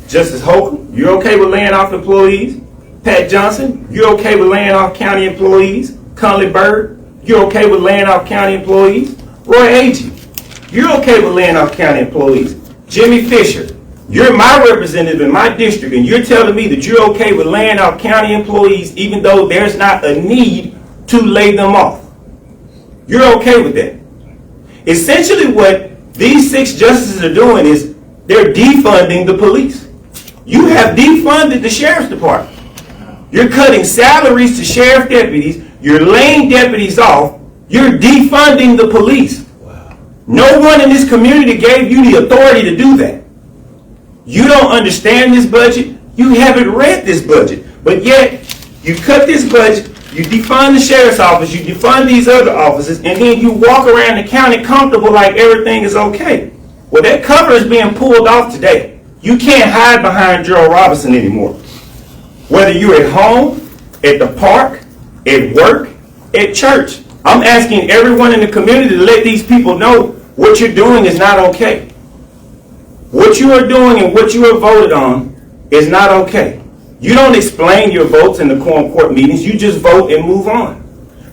Justice Holcomb, you okay with laying off employees? Pat Johnson, you okay with laying off county employees? Conley Byrd, you okay with laying off county employees? Roy Agee, you're okay with laying off county employees? Jimmy Fisher, you're my representative in my district, and you're telling me that you're okay with laying off county employees even though there's not a need to lay them off. You're okay with that. Essentially what these 6 justices are doing is they're defunding the police. You have defunded the sheriff's department. You're cutting salaries to sheriff deputies. You're laying deputies off. You're defunding the police. No one in this community gave you the authority to do that. You don't understand this budget. You haven't read this budget. But yet, you cut this budget, you defund the sheriff's office, you defund these other offices, and then you walk around the county comfortable like everything is okay. Well, that cover is being pulled off today. You can't hide behind Gerald Robinson anymore. Whether you're at home, at the park, at work, at church, I'm asking everyone in the community to let these people know what you're doing is not okay. What you are doing and what you have voted on is not okay. You don't explain your votes in the court meetings. You just vote and move on.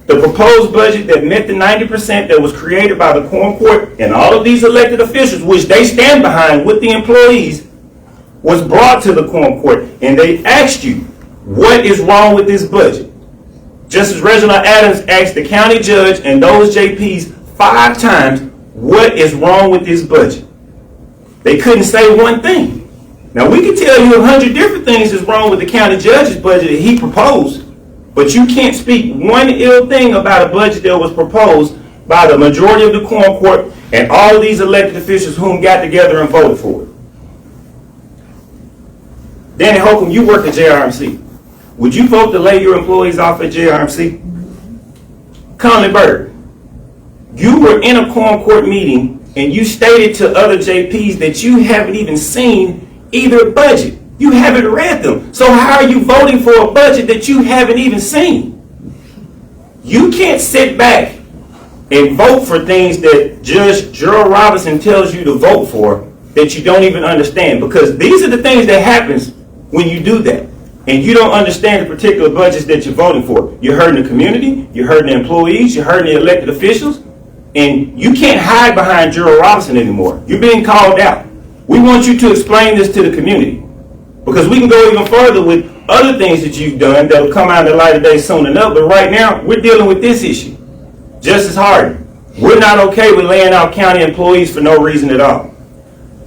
The proposed budget that met the 90% that was created by the court and all of these elected officials, which they stand behind with the employees, was brought to the court, and they asked you, what is wrong with this budget? Justice Reginald Adams asked the county judge and those JPs 5 times, what is wrong with this budget? They couldn't say one thing. Now, we can tell you 100 different things is wrong with the county judge's budget that he proposed, but you can't speak one ill thing about a budget that was proposed by the majority of the court and all of these elected officials whom got together and voted for it. Danny Holcomb, you work at JRMC. Would you vote to lay your employees off at JRMC? Conley Byrd, you were in a court meeting and you stated to other JPs that you haven't even seen either budget. You haven't read them. So how are you voting for a budget that you haven't even seen? You can't sit back and vote for things that Judge Gerald Robinson tells you to vote for that you don't even understand, because these are the things that happens when you do that. And you don't understand the particular budgets that you're voting for. You're hurting the community, you're hurting the employees, you're hurting the elected officials, and you can't hide behind Gerald Robinson anymore. You're being called out. We want you to explain this to the community, because we can go even further with other things that you've done that will come out in the light of day soon enough, but right now, we're dealing with this issue. Justice Harden, we're not okay with laying out county employees for no reason at all.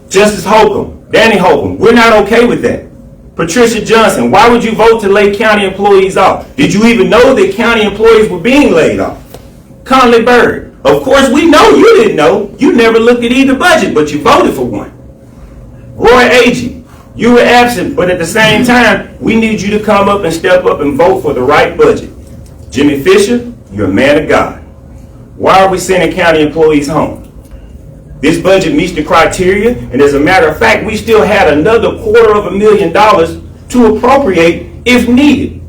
Justice Holcomb, Danny Holcomb, we're not okay with that. Patricia Johnson, why would you vote to lay county employees off? Did you even know that county employees were being laid off? Conley Byrd, of course we know you didn't know. You never looked at either budget, but you voted for one. Roy Agee, you were absent, but at the same time, we need you to come up and step up and vote for the right budget. Jimmy Fisher, you're a man of God. Why are we sending county employees home? This budget meets the criteria, and as a matter of fact, we still had another $250,000 to appropriate if needed.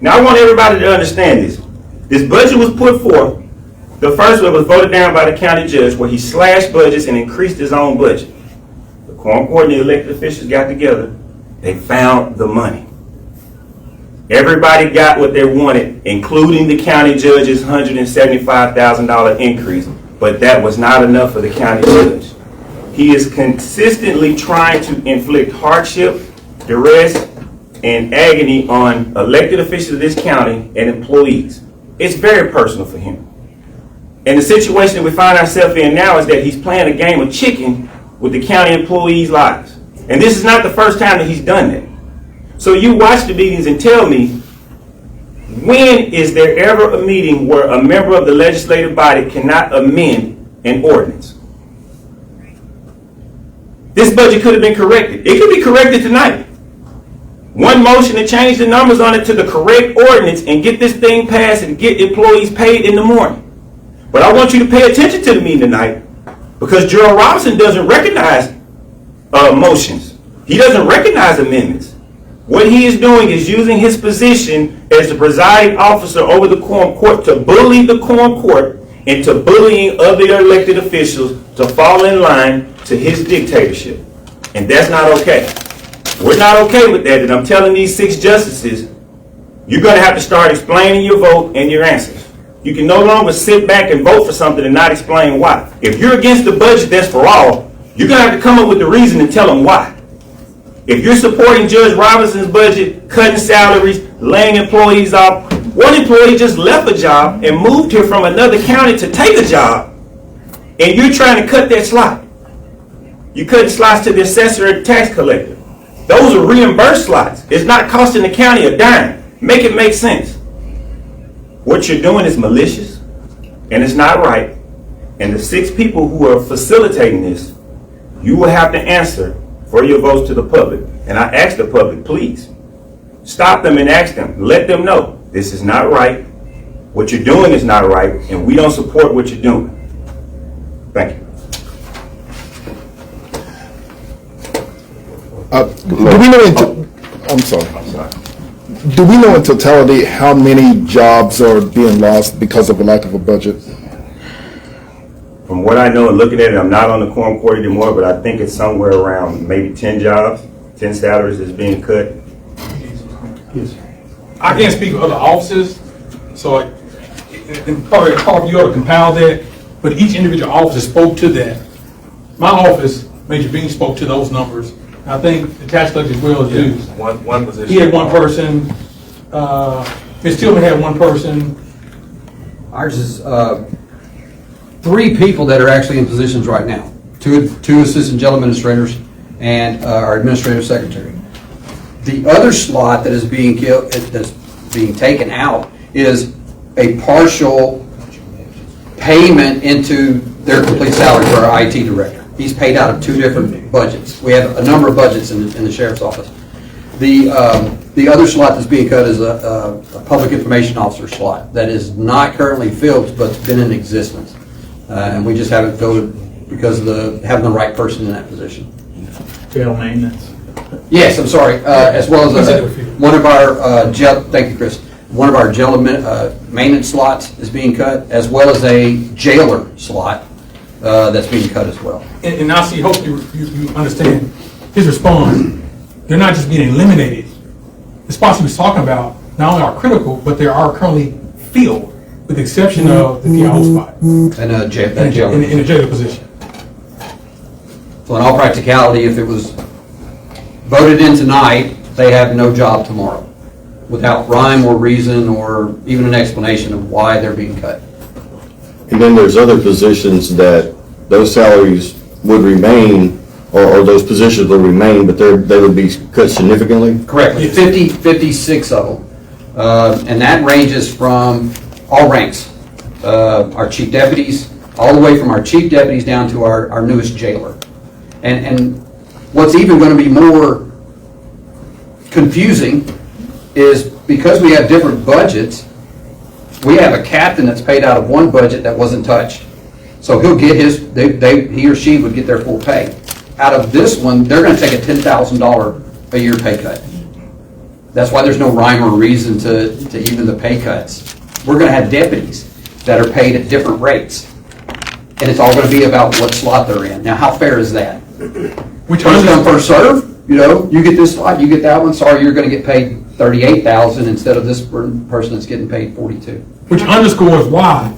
Now, I want everybody to understand this. This budget was put forth. The first one was voted down by the county judge, where he slashed budgets and increased his own budget. The court and the elected officials got together. They found the money. Everybody got what they wanted, including the county judge's $175,000 increase. But that was not enough for the county judge. He is consistently trying to inflict hardship, duress, and agony on elected officials of this county and employees. It's very personal for him. And the situation that we find ourselves in now is that he's playing a game of chicken with the county employees' lives. And this is not the first time that he's done that. So you watch the meetings and tell me, when is there ever a meeting where a member of the legislative body cannot amend an ordinance? This budget could have been corrected. It could be corrected tonight. One motion to change the numbers on it to the correct ordinance and get this thing passed and get employees paid in the morning. But I want you to pay attention to the meeting tonight, because Gerald Robinson doesn't recognize motions. He doesn't recognize amendments. What he is doing is using his position as the presiding officer over the quorum court to bully the quorum court into bullying other elected officials to fall in line to his dictatorship. And that's not okay. We're not okay with that, and I'm telling these 6 justices, you're going to have to start explaining your vote and your answers. You can no longer sit back and vote for something and not explain why. If you're against the budget that's for all, you're going to have to come up with the reason and tell them why. If you're supporting Judge Robinson's budget, cutting salaries, laying employees off, one employee just left a job and moved here from another county to take a job, and you're trying to cut that slot. You're cutting slots to the assessor and tax collector. Those are reimbursed slots. It's not costing the county a dime. Make it make sense. What you're doing is malicious, and it's not right. And the 6 people who are facilitating this, you will have to answer for your votes to the public. And I ask the public, please, stop them and ask them. Let them know this is not right. What you're doing is not right, and we don't support what you're doing. Thank you. Do we know I'm sorry. Do we know in totality how many jobs are being lost because of a lack of a budget? From what I know and looking at it, I'm not on the quorum court anymore, but I think it's somewhere around maybe 10 jobs, 10 salaries is being cut. I can't speak for other offices, so and probably hard for you all to compile that, but each individual officer spoke to that. My office, Major Bean, spoke to those numbers. I think the tax collector as well as you. One position. He had one person, Ms. Tillman had one person. Ours is 3 people that are actually in positions right now. Two assistant jail administrators and our administrative secretary. The other slot that is being taken out is a partial payment into their complete salary for our IT director. He's paid out of 2 different budgets. We have a number of budgets in the sheriff's office. The other slot that's being cut is a public information officer slot that is not currently filled, but it's been in existence. And we just haven't filled it because of having the right person in that position. Jail maintenance. Yes, I'm sorry, as well as one of our jail, thank you, Chris, one of our jail maintenance slots is being cut, as well as a jailer slot that's being cut as well. And I see, hope you understand his response. They're not just being eliminated. The spots he was talking about not only are critical, but they are currently filled, with the exception of the PIO spot. And that jailer. In a jailer position. So in all practicality, if it was voted in tonight, they have no job tomorrow, without rhyme or reason or even an explanation of why they're being cut. And then there's other positions that those salaries would remain, or those positions will remain, but they would be cut significantly? Correct. 56 of them. And that ranges from all ranks. Our chief deputies, all the way from our chief deputies down to our newest jailer. And what's even going to be more confusing is because we have different budgets, we have a captain that's paid out of one budget that wasn't touched. So he'll get he or she would get their full pay. Out of this one, they're going to take a $10,000 a year pay cut. That's why there's no rhyme or reason to even the pay cuts. We're going to have deputies that are paid at different rates. And it's all going to be about what slot they're in. Now, how fair is that? Which first come, first serve? You know, you get this slot, you get that one. Sorry, you're going to get paid $38,000 instead of this person that's getting paid $42,000. Which underscores why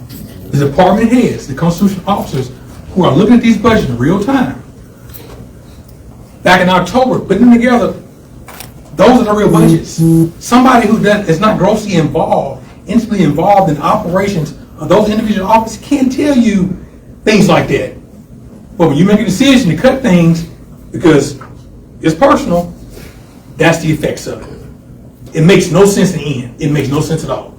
the department heads, the constitutional officers, who are looking at these budgets in real time, back in October, putting them together, those are the real budgets. Somebody who is not grossly intimately involved in operations of those individual offices can't tell you things like that. But when you make a decision to cut things because it's personal, that's the effects of it. It makes no sense in the end. It makes no sense at all.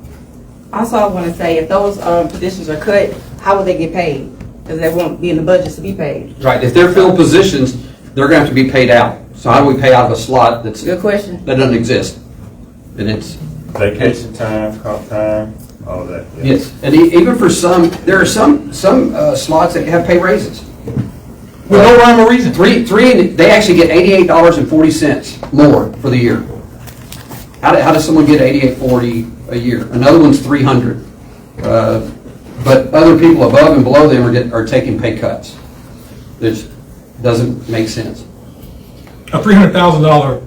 Also, I want to say, if those positions are cut, how will they get paid? Because they won't be in the budgets to be paid. Right. If they're filled positions, they're going to have to be paid out. So how do we pay out of a slot that's good question. That doesn't exist? And it's vacation time, comp time. all that. yeah. Yes, and even for some, there are some slots that have pay raises. With no rhyme or reason. They actually get $88.40 more for the year. How does someone get $88.40 a year? Another one's $300. But other people above and below them are taking pay cuts. Which doesn't make sense. A $300,000,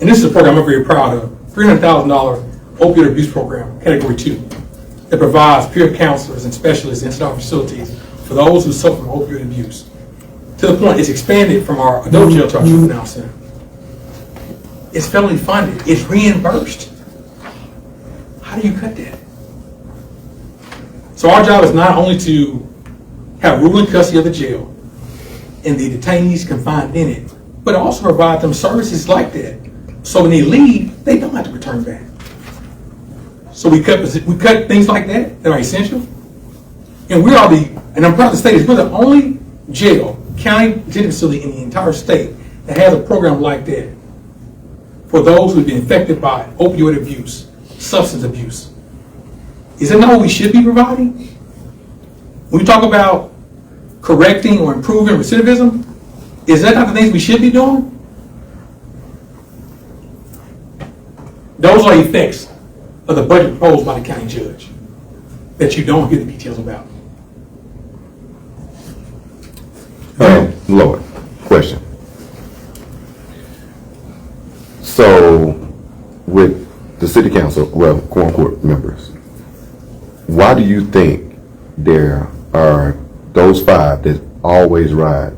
and this is a program I'm very proud of, $300,000 opioid abuse program, category 2, that provides peer counselors and specialists in our facilities for those who suffer from opioid abuse. To the point, it's expanded from our adult jail to our juvenile center. It's federally funded. It's reimbursed. How do you cut that? So our job is not only to have ruling custody of the jail and the detainees confined in it, but also provide them services like that. So when they leave, they don't have to return back. So we cut things like that are essential. And and I'm proud to say this, we're the only jail, county detention facility in the entire state that has a program like that for those who've been affected by opioid abuse, substance abuse. Is that not what we should be providing? When we talk about correcting or improving recidivism, is that not the things we should be doing? Those are effects of the budget proposed by the county judge that you don't hear the details about. Lord, question. So, with the city council, well, quote unquote members, why do you think there are those 5 that always ride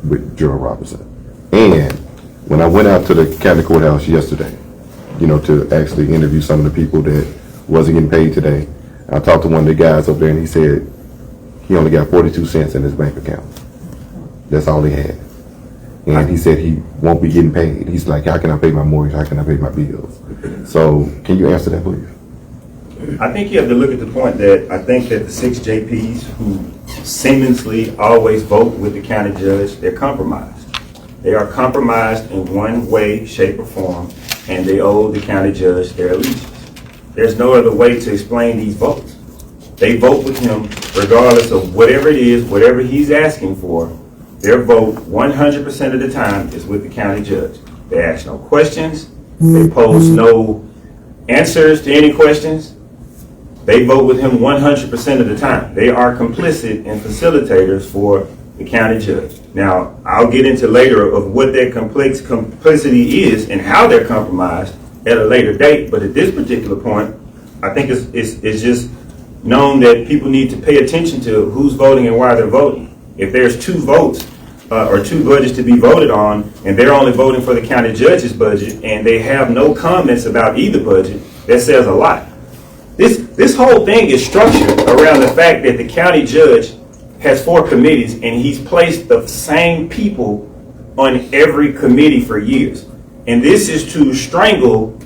with Gerald Robinson? And when I went out to the county courthouse yesterday, to actually interview some of the people that wasn't getting paid today, I talked to one of the guys up there and he said he only got 42 cents in his bank account. That's all he had. And he said he won't be getting paid. He's like, how can I pay my mortgage? How can I pay my bills? So can you answer that, please? I think you have to look at the point that I think that the 6 JPs who seamlessly always vote with the county judge, they're compromised. They are compromised in one way, shape, or form, and they owe the county judge their allegiance. There's no other way to explain these votes. They vote with him regardless of whatever it is, whatever he's asking for. Their vote 100% of the time is with the county judge. They ask no questions. They pose no answers to any questions. They vote with him 100% of the time. They are complicit and facilitators for the county judge. Now, I'll get into later of what their complicity is and how they're compromised at a later date. But at this particular point, I think it's just known that people need to pay attention to who's voting and why they're voting. If there's 2 votes or 2 budgets to be voted on, and they're only voting for the county judge's budget, and they have no comments about either budget, that says a lot. This whole thing is structured around the fact that the county judge has 4 committees, and he's placed the same people on every committee for years. And this is to strangle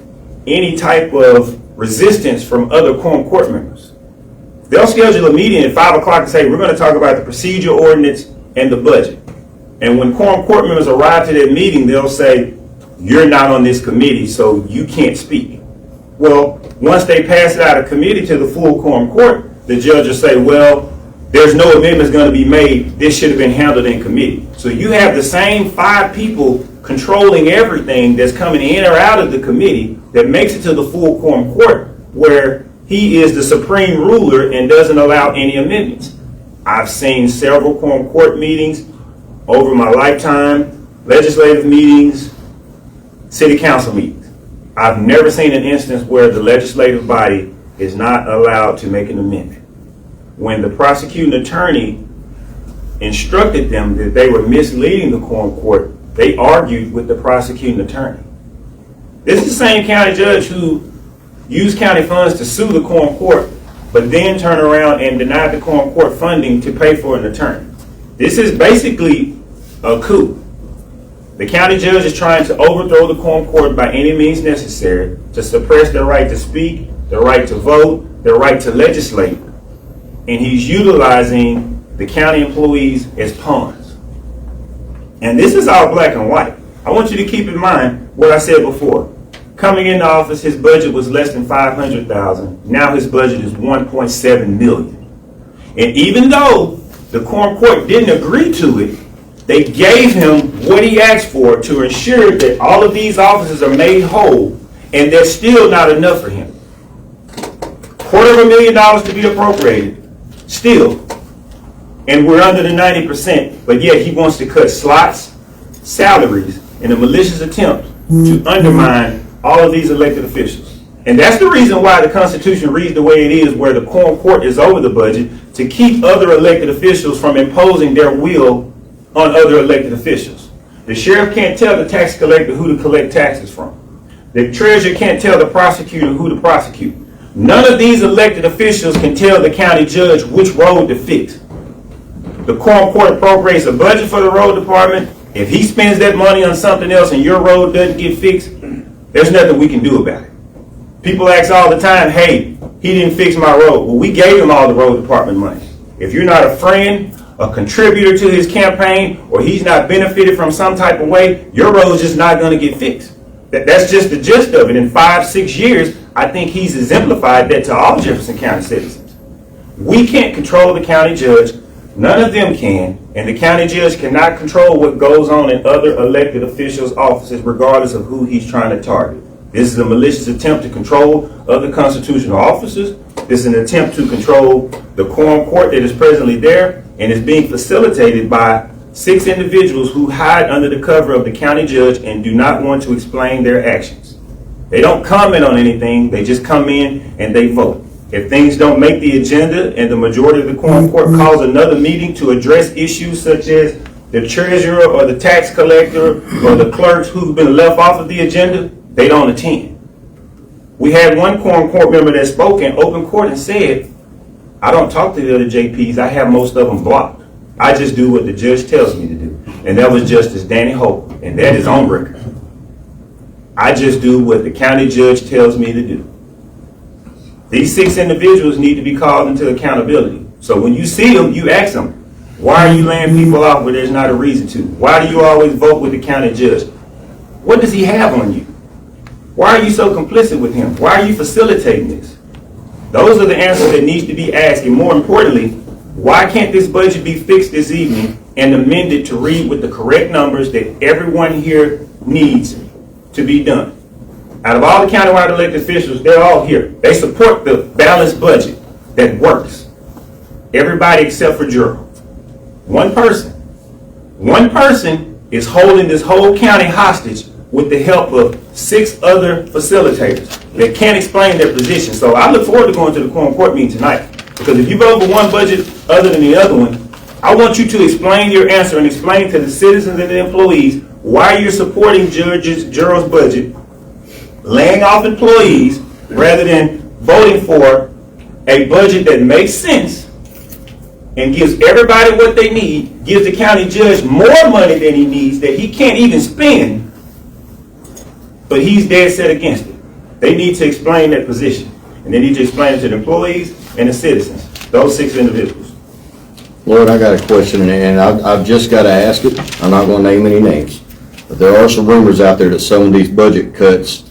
any type of resistance from other quorum court members. They'll schedule a meeting at 5 o'clock and say, we're going to talk about the procedure ordinance and the budget. And when quorum court members arrive to that meeting, they'll say, you're not on this committee, so you can't speak. Well, once they pass it out of committee to the full quorum court, the judge will say, well, there's no amendments going to be made. This should have been handled in committee. So you have the same 5 people controlling everything that's coming in or out of the committee that makes it to the full quorum court, where he is the supreme ruler and doesn't allow any amendments. I've seen several quorum court meetings over my lifetime, legislative meetings, city council meetings. I've never seen an instance where the legislative body is not allowed to make an amendment. When the prosecuting attorney instructed them that they were misleading the quorum court, they argued with the prosecuting attorney. This is the same county judge who used county funds to sue the quorum court, but then turn around and deny the quorum court funding to pay for an attorney. This is basically a coup. The county judge is trying to overthrow the quorum court by any means necessary to suppress their right to speak, their right to vote, their right to legislate. And he's utilizing the county employees as pawns. And this is all black and white. I want you to keep in mind what I said before. Coming into office, his budget was less than 500,000. Now his budget is 1.7 million. And even though the Quorum Court didn't agree to it, they gave him what he asked for to ensure that all of these offices are made whole, and there's still not enough for him. $250,000 to be appropriated, still. And we're under the 90%, but yet he wants to cut slots, salaries, in a malicious attempt to undermine all of these elected officials. And that's the reason why the Constitution reads the way it is, where the Quorum Court is over the budget, to keep other elected officials from imposing their will on other elected officials. The sheriff can't tell the tax collector who to collect taxes from. The treasurer can't tell the prosecutor who to prosecute. None of these elected officials can tell the county judge which road to fix. The Quorum Court appropriates a budget for the road department. If he spends that money on something else and your road doesn't get fixed, there's nothing we can do about it. People ask all the time, hey, he didn't fix my road. Well, we gave him all the road department money. If you're not a friend, a contributor to his campaign, or he's not benefited from some type of way, your road's just not going to get fixed. That's just the gist of it. In 5-6 years, I think he's exemplified that to all Jefferson County citizens. We can't control the county judge. None of them can. And the county judge cannot control what goes on in other elected officials' offices, regardless of who he's trying to target. This is a malicious attempt to control other constitutional officers. This is an attempt to control the Quorum Court that is presently there, and is being facilitated by 6 individuals who hide under the cover of the county judge and do not want to explain their actions. They don't comment on anything. They just come in and they vote. If things don't make the agenda and the majority of the Quorum Court calls another meeting to address issues such as the treasurer or the tax collector or the clerks who've been left off of the agenda, they don't attend. We had one Quorum Court member that spoke in open court and said, I don't talk to the other JPs. I have most of them blocked. I just do what the judge tells me to do. And that was Justice Danny Hope, and that is on record. I just do what the county judge tells me to do. These 6 individuals need to be called into accountability. So when you see them, you ask them, why are you laying people off where there's not a reason to? Why do you always vote with the county judge? What does he have on you? Why are you so complicit with him? Why are you facilitating this? Those are the answers that need to be asked. And more importantly, why can't this budget be fixed this evening and amended to read with the correct numbers that everyone here needs to be done? Out of all the countywide elected officials, they're all here. They support the balanced budget that works. Everybody except for Gerald. One person is holding this whole county hostage with the help of 6 other facilitators that can't explain their position. So I look forward to going to the Quorum Court meeting tonight, because if you vote for one budget other than the other one, I want you to explain your answer and explain to the citizens and the employees why you're supporting Gerald's budget, laying off employees, rather than voting for a budget that makes sense and gives everybody what they need, gives the county judge more money than he needs that he can't even spend, but he's dead set against it. They need to explain that position, and they need to explain it to the employees and the citizens, those 6 individuals. Lord, I got a question, and I've just got to ask it. I'm not going to name any names, but there are some rumors out there that some of these budget cuts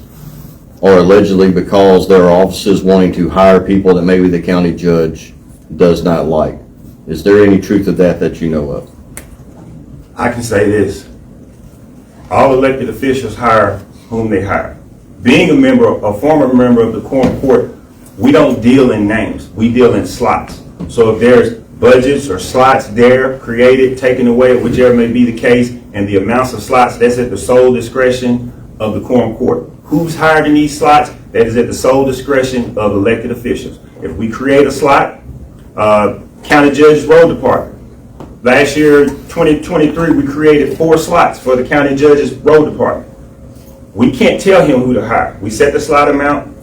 are allegedly because there are offices wanting to hire people that maybe the county judge does not like. Is there any truth to that you know of? I can say this. All elected officials hire whom they hire. Being a former member of the Quorum Court, we don't deal in names. We deal in slots. So if there's budgets or slots there created, taken away, whichever may be the case, and the amounts of slots, that's at the sole discretion of the Quorum Court. Who's hired in these slots? That is at the sole discretion of elected officials. If we create a slot, County Judge's Road Department. Last year, 2023, we created 4 slots for the County Judge's Road Department. We can't tell him who to hire. We set the slot amount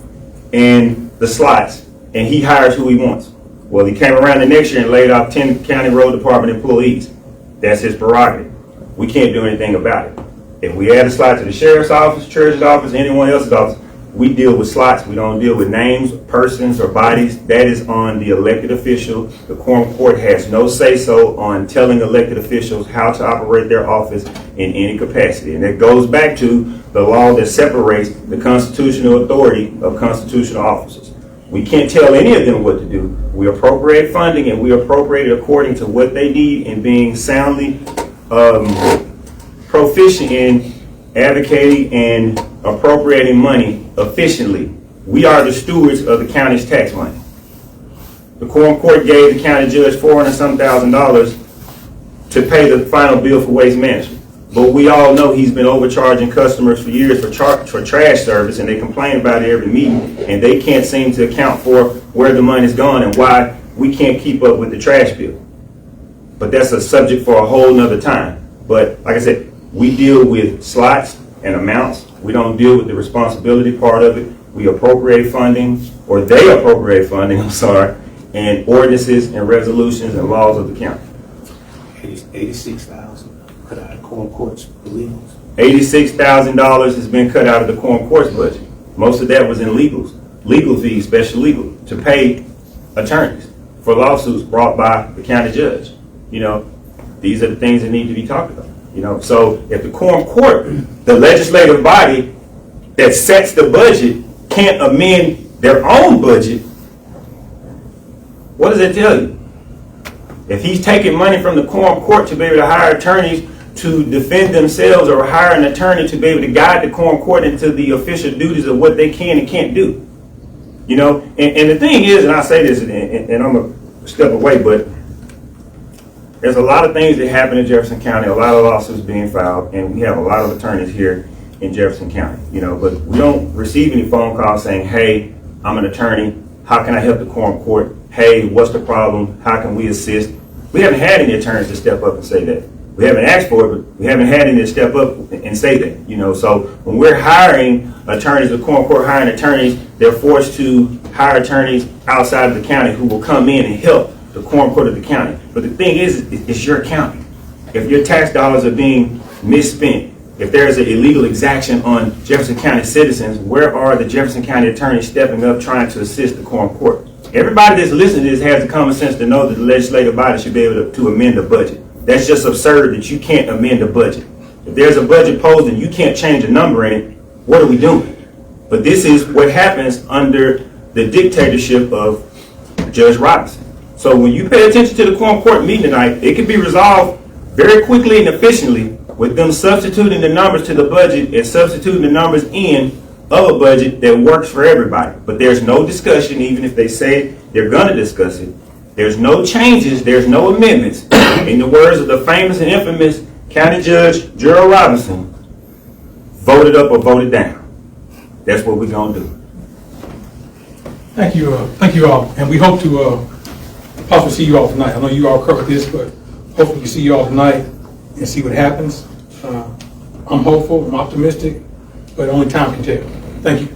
and the slots, and he hires who he wants. Well, he came around the next year and laid off 10 County Road Department employees. That's his prerogative. We can't do anything about it. If we add a slot to the sheriff's office, treasurer's office, anyone else's office, We deal with slots. We don't deal with names, persons, or bodies. That is on the elected official. The quorum court has no say-so on telling elected officials how to operate their office in any capacity. And it goes back to the law that separates the constitutional authority of constitutional officers. We can't tell any of them what to do. We appropriate funding, and we appropriate it according to what they need in being soundly proficient in advocating and appropriating money efficiently. We are the stewards of the county's tax money. The quorum court gave the county judge $400,000 to pay the final bill for waste management. But we all know he's been overcharging customers for years for trash service, and they complain about it every meeting, and they can't seem to account for where the money's gone and why we can't keep up with the trash bill. But that's a subject for a whole nother time. But like I said, we deal with slots and amounts. We don't deal with the responsibility part of it. We appropriate funding, or they appropriate funding, and ordinances and resolutions and laws of the county. $86,000 cut out of quorum court's legals. $86,000 has been cut out of the quorum court's budget. Most of that was in legals, legal fees, special legal, to pay attorneys for lawsuits brought by the county judge. These are the things that need to be talked about. So if the quorum court, the legislative body that sets the budget, can't amend their own budget, what does it tell you? If he's taking money from the quorum court to be able to hire attorneys to defend themselves, or hire an attorney to be able to guide the quorum court into the official duties of what they can and can't do. And the thing is, and I say this, and I'm going to step away, but there's a lot of things that happen in Jefferson County, a lot of lawsuits being filed, and we have a lot of attorneys here in Jefferson County, but we don't receive any phone calls saying, hey, I'm an attorney, how can I help the quorum court? Hey, what's the problem? How can we assist? We haven't had any attorneys to step up and say that. We haven't asked for it, but we haven't had any to step up and say that. So when we're hiring attorneys, the quorum court hiring attorneys, they're forced to hire attorneys outside of the county who will come in and help the quorum court of the county. But the thing is, it's your county. If your tax dollars are being misspent, if there's an illegal exaction on Jefferson County citizens, where are the Jefferson County attorneys stepping up trying to assist the quorum court? Everybody that's listening to this has the common sense to know that the legislative body should be able to amend the budget. That's just absurd that you can't amend the budget. If there's a budget posed and you can't change a number in it, what are we doing? But this is what happens under the dictatorship of Judge Robinson. So when you pay attention to the quorum court meeting tonight, it can be resolved very quickly and efficiently with them substituting the numbers to the budget and substituting the numbers in of a budget that works for everybody. But there's no discussion, even if they say they're going to discuss it. There's no changes, there's no amendments. In the words of the famous and infamous County Judge Gerald Robinson, voted up or voted down. That's what we're going to do. Thank you all, and we hope to possibly see you all tonight. I know you all covered this, but hopefully we see you all tonight and see what happens. I'm hopeful, I'm optimistic, but only time can tell. Thank you.